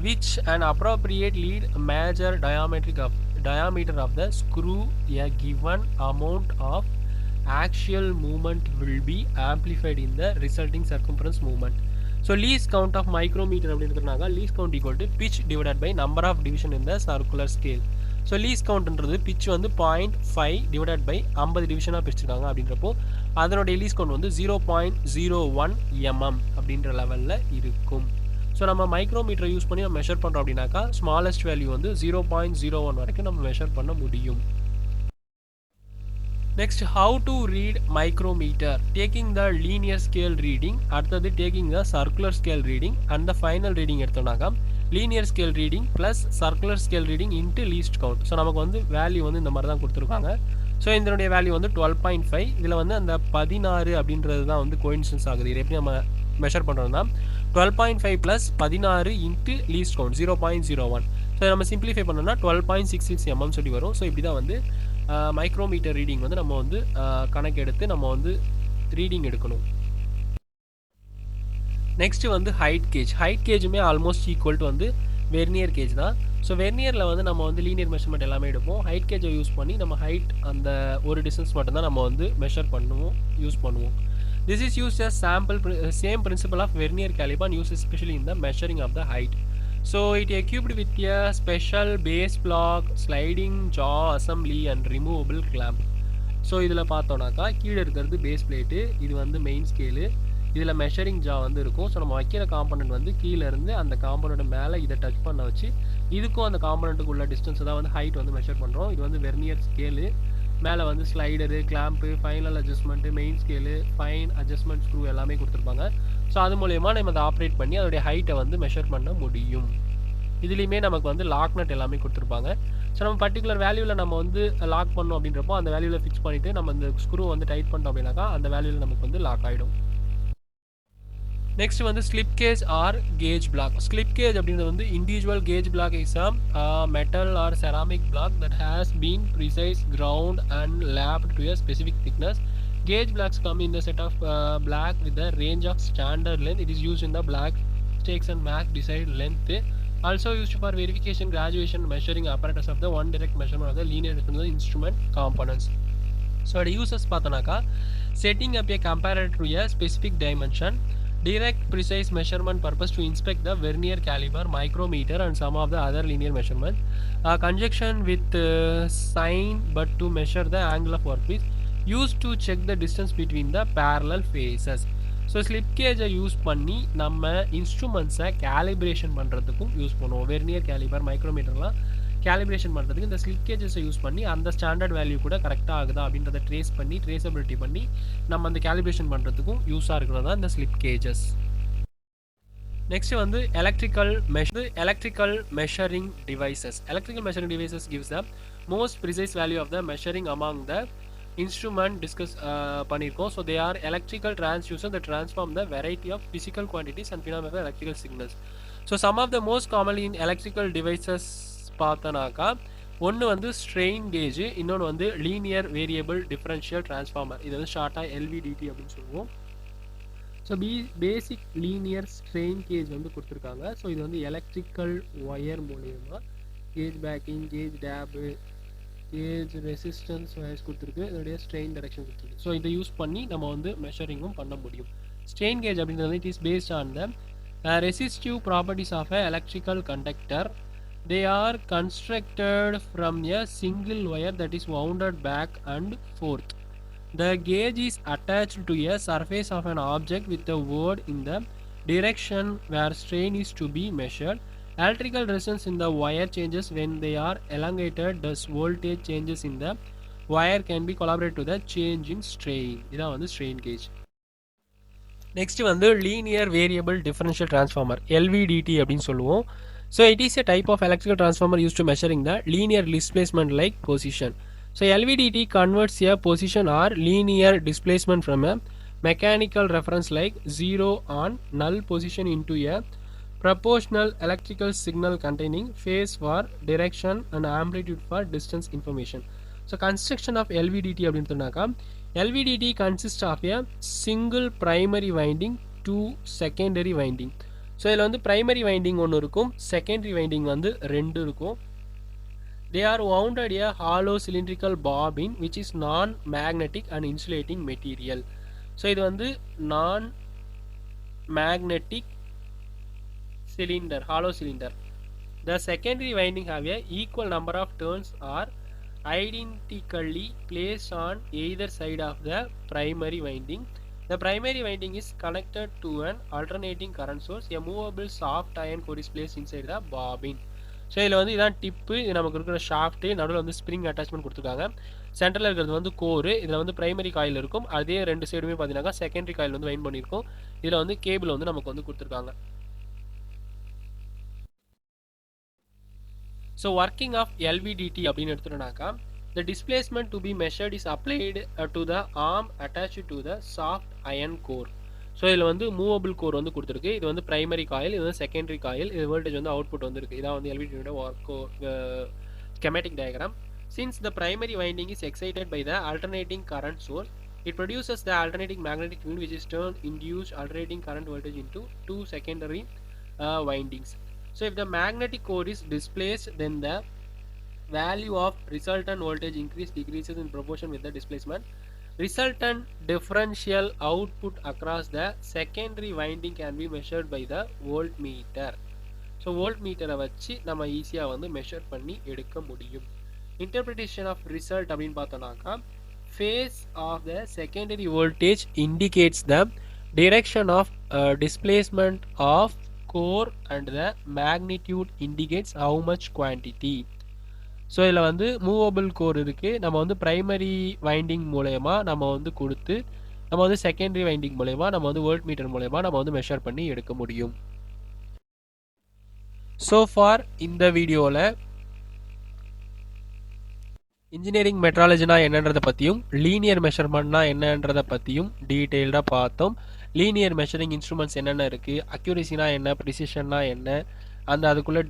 which an appropriate lead major diameter of the screw, a given amount of axial movement will be amplified in the resulting circumference movement. So least count of micrometer அப்படின்றதுனால least count equal to pitch divided by number of division in the circular scale. So least countன்றது pitch வந்து 0.5 divided by 50 டிவிஷனாக பிரிச்சிருக்காங்க. அப்படின்றப்போ அதனுடைய least count வந்து 0.01 mm அப்படின்ற லெவலில் இருக்கும். So நம்ம மைக்ரோமீட்டரை யூஸ் பண்ணி நம்ம மெஷர் பண்ணுறோம் அப்படின்னாக்கா ஸ்மாலஸ்ட் வேல்யூ வந்து 0.01 வரைக்கும் நம்ம மெஷர் பண்ண முடியும். Next how to read micrometer. Taking the linear scale reading, அடுத்தது taking the circular scale reading and the final reading எடுத்தோம்னாக்கா linear scale reading plus circular scale reading into least count. So நமக்கு வந்து value வந்து இந்த மாதிரி தான் கொடுத்துருக்காங்க. So இதனுடைய வேல்யூ வந்து 12.5. இதில் வந்து அந்த 16 அப்படின்றது தான் வந்து கோயின்சிடன்ஸ் ஆகுது. இது எப்படி நம்ம மெஷர் பண்ணுறோம்னா 12.5 plus 16 into least count 0.01. So நம்ம சிம்பிளிஃபை பண்ணோம்னா 12.66 mm சொல்லி வரும். ஸோ இப்படி தான் வந்து மைக்ரோமீட்டர் ரீடிங் வந்து நம்ம வந்து கணக்கு எடுத்து நம்ம வந்து ரீடிங் எடுக்கணும். நெக்ஸ்ட் வந்து ஹைட் கேஜ். ஹைட் கேஜுமே ஆல்மோஸ்ட் ஈக்குவல் டு வந்து வெர்னியர் கேஜ் தான். ஸோ வெர்னியரில் வந்து நம்ம வந்து லீனியர் மெஷர்மெண்ட் எல்லாமே எடுப்போம். ஹைட் கேஜை யூஸ் பண்ணி நம்ம ஹைட் அந்த ஒரு டிஸ்டன்ஸ் மட்டும்தான் நம்ம வந்து மெஷர் பண்ணுவோம், யூஸ் பண்ணுவோம். This is used as same principle of Vernier caliper and used especially in the measuring of the height. So it equipped with a special base block, sliding jaw assembly and removable clamp. So இதில் பார்த்தோன்னாக்கா கீழே இருக்கிறது base plate, இது வந்து main scale, இதில் measuring ஜா வந்து இருக்கும். So நம்ம வைக்கிற காம்பனண்ட் வந்து கீழே இருந்து அந்த காம்பனண்ட் மேலே இதை டச் பண்ண வச்சு இதுக்கும் அந்த காம்பனண்ட்டுக்கு உள்ள டிஸ்டன்ஸ் தான் வந்து ஹைட் வந்து மெஷர் பண்ணுறோம். இது வந்து வெர்னியர் ஸ்கேலு. மேலே வந்து slider, clamp, final adjustment, main scale, fine adjustment screw எல்லாமே கொடுத்துருப்பாங்க. ஸோ அது மூலயமா நம்ம அதை ஆப்ரேட் பண்ணி அதோடைய ஹைட்டை வந்து மெஷர் பண்ண முடியும். இதுலேயுமே நமக்கு வந்து லாக் நட் எல்லாமே கொடுத்துருப்பாங்க. ஸோ நம்ம பர்டிகுலர் வேல்யூவில் நம்ம வந்து லாக் பண்ணோம் அப்படின்றப்போ அந்த வேல்யூவில் ஃபிக்ஸ் பண்ணிவிட்டு நம்ம இந்த ஸ்க்ரூ வந்து டைட் பண்ணிட்டோம் அப்படின்னாக்கா அந்த வேல்யூவில் நமக்கு வந்து லாக் ஆகிடும். நெக்ஸ்ட் வந்து slip gauge or gauge block. Slip gauge அப்படின்றது வந்து individual gauge block is metal or ceramic block that has been precise ground and lapped to a specific thickness. Gauge blocks come in the set of black with the range of standard length. It is used in the black stakes and max desired length. Also used for verification, graduation, measuring apparatus of the one direct measurement of the linear instrument components. So it uses பார்த்தோன்னாக்கா setting up a comparator to a specific dimension, direct precise measurement purpose to inspect the Vernier caliper, micrometer and some of the other linear measurements, conjunction with sign but to measure the angle of workpiece, used to check the distance between the parallel faces. So slip கேஜை use பண்ணி நம்ம இன்ஸ்ட்ருமெண்ட்ஸை calibration பண்ணுறதுக்கும் use பண்ணுவோம். Vernier caliper, மைக்ரோமீட்டர்லாம் calibration பண்ணுறதுக்கு இந்த slip கேஜஸை use பண்ணி அந்த ஸ்டாண்டர்ட் வேல்யூ கூட கரெக்டாக ஆகுதா அப்படின்றத ட்ரேசபிலிட்டி பண்ணி நம்ம அந்த கேலிப்ரேஷன் பண்ணுறதுக்கும் யூஸாக இருக்கிறது தான் இந்த ஸ்லிப் கேஜஸ். நெக்ஸ்ட் வந்து electrical measuring devices. Electrical measuring devices gives the most precise value of the measuring among the instrument discuss பண்ணியிருக்கோம். So they are electrical transducer that transform the variety of physical quantities and phenomena of electrical signals. So some of the most commonly in electrical devices பார்த்தோன்னாக்கா ஒன்று வந்து strain gauge, இன்னொன்று வந்து linear variable differential transformer. இது வந்து ஷார்ட்டாக LVDT அப்படின்னு சொல்லுவோம். So basic linear strain gauge வந்து கொடுத்துருக்காங்க. ஸோ இது வந்து எலக்ட்ரிக்கல் ஒயர் மூலியமாக gauge backing, gauge tab, gauge resistance wires கொடுத்துருக்கு, இதோடைய ஸ்ட்ரெயின் டைரக்ஷன் கொடுத்துருக்கு. ஸோ இதை யூஸ் பண்ணி நம்ம வந்து மெஷரிங்கும் பண்ண முடியும். ஸ்ட்ரெயின் கேஜ் அப்படின்றது it is based on the resistive properties of a electrical conductor. They are constructed from a single wire that is wounded back and forth. The gauge is attached to a surface of an object with a word in the direction where strain is to be measured. Electrical resistance in the wire changes when they are elongated. Thus voltage changes in the wire can be collaborated to the change in strain. இதான் வந்து strain gauge. Next வந்து linear variable differential transformer, LVDT அப்படின்னு சொல்லுவோம். So it is a type of electrical transformer use to measuring the linear displacement like position. So LVDT converts a position or linear displacement from a mechanical reference like zero on null position into a proportional electrical signal containing phase for direction and amplitude for distance information. So construction of LVDT அப்படின்றதுனாக்கா LVDT consists of a single primary winding, two secondary winding. So இதில் வந்து primary winding ஒன்று இருக்கும், secondary winding வந்து ரெண்டு இருக்கும். They are wounded a hollow cylindrical bobbin which is non-magnetic and insulating material. So இது வந்து non-magnetic cylinder, hollow cylinder. The secondary winding have a equal number of turns are identically placed on either side of the primary winding. The primary winding is connected to an alternating current source. A movable soft iron core is placed inside the bobbin. So இதில் வந்து இதான் tip, இது நமக்கு இருக்கிற shaft, நடுவில் வந்து spring attachment கொடுத்துருக்காங்க. சென்டரில் இருக்கிறது வந்து கோரு, இதில் வந்து பிரைமரி காயில் இருக்கும். அதே ரெண்டு சைடுமே பார்த்தீங்கன்னா செகண்டரி காயில் வந்து வைண்ட் பண்ணியிருக்கும். இதில் வந்து கேபிள் வந்து நமக்கு வந்து கொடுத்துருக்காங்க. ஸோ ஒர்க்கிங் ஆஃப் எல்விடிடி அப்படின்னு எடுத்துட்டோம்னாக்கா, the displacement to be measured is applied to the arm attached to the soft iron core. So இதில் வந்து மூவபிள் கோர் வந்து கொடுத்துருக்கு. இது வந்து பிரைமரி காயில், இது வந்து செகண்டரி காயில், இது வோல்டேஜ் வந்து அவுட்புட் வந்து இருக்குது. இதான் வந்து எல்விடியோட schematic diagram. Since the primary winding is excited by the alternating current source, it produces the alternating magnetic field which is turned induced alternating current voltage into two secondary windings. So if the magnetic core is displaced, then the value of resultant voltage decreases in proportion with the displacement. Resultant differential output across the secondary winding can be measured by the voltmeter. So volt மீட்டரை வச்சு நம்ம ஈஸியாக வந்து measure பண்ணி எடுக்க முடியும். Interpretation of result அப்படின்னு பார்த்தோம்னாக்கா, phase of the secondary voltage indicates the direction of displacement of core and the magnitude indicates how much quantity. So இதில் வந்து மூவபிள் கோர் இருக்குது. நம்ம வந்து ப்ரைமரி வைண்டிங் மூலயமா நம்ம வந்து கொடுத்து நம்ம வந்து செகண்டரி வைண்டிங் மூலயமா நம்ம வந்து வோல்ட் மீட்டர் மூலயமா நம்ம வந்து மெஷர் பண்ணி எடுக்க முடியும். ஸோ ஃபார் இந்த வீடியோவில் இன்ஜினியரிங் மெட்ராலஜினா என்னன்றதை பற்றியும் லீனியர் மெஷர்மெண்ட்னா என்னன்றதை பற்றியும் டீட்டெயில்டாக பார்த்தோம். லீனியர் மெஷரிங் இன்ஸ்ட்ருமெண்ட்ஸ் என்னென்ன இருக்குது, அக்யூரேசினா என்ன, ப்ரிசிஷன்னா என்ன, அந்த அதுக்குள்ளே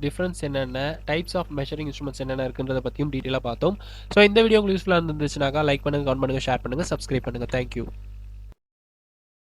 டிஃப்ரென்ஸ் என்னென்ன, டைப்ஸ் ஆஃப் மெஷரிங் இன்ஸ்ட்ருமெண்ட்ஸ் என்னென்ன இருக்குன்றதை பற்றியும் டீட்டெயிலாக பார்த்தோம். ஸோ இந்த வீடியோ உங்களுக்கு யூஸ்ஃபுல்லாக இருந்துச்சுனாக்கா லைக் பண்ணுங்கள், கமெண்ட் பண்ணுங்கள், ஷேர் பண்ணுங்கள், சப்ஸ்கிரைப் பண்ணுங்கள். தேங்க்யூ.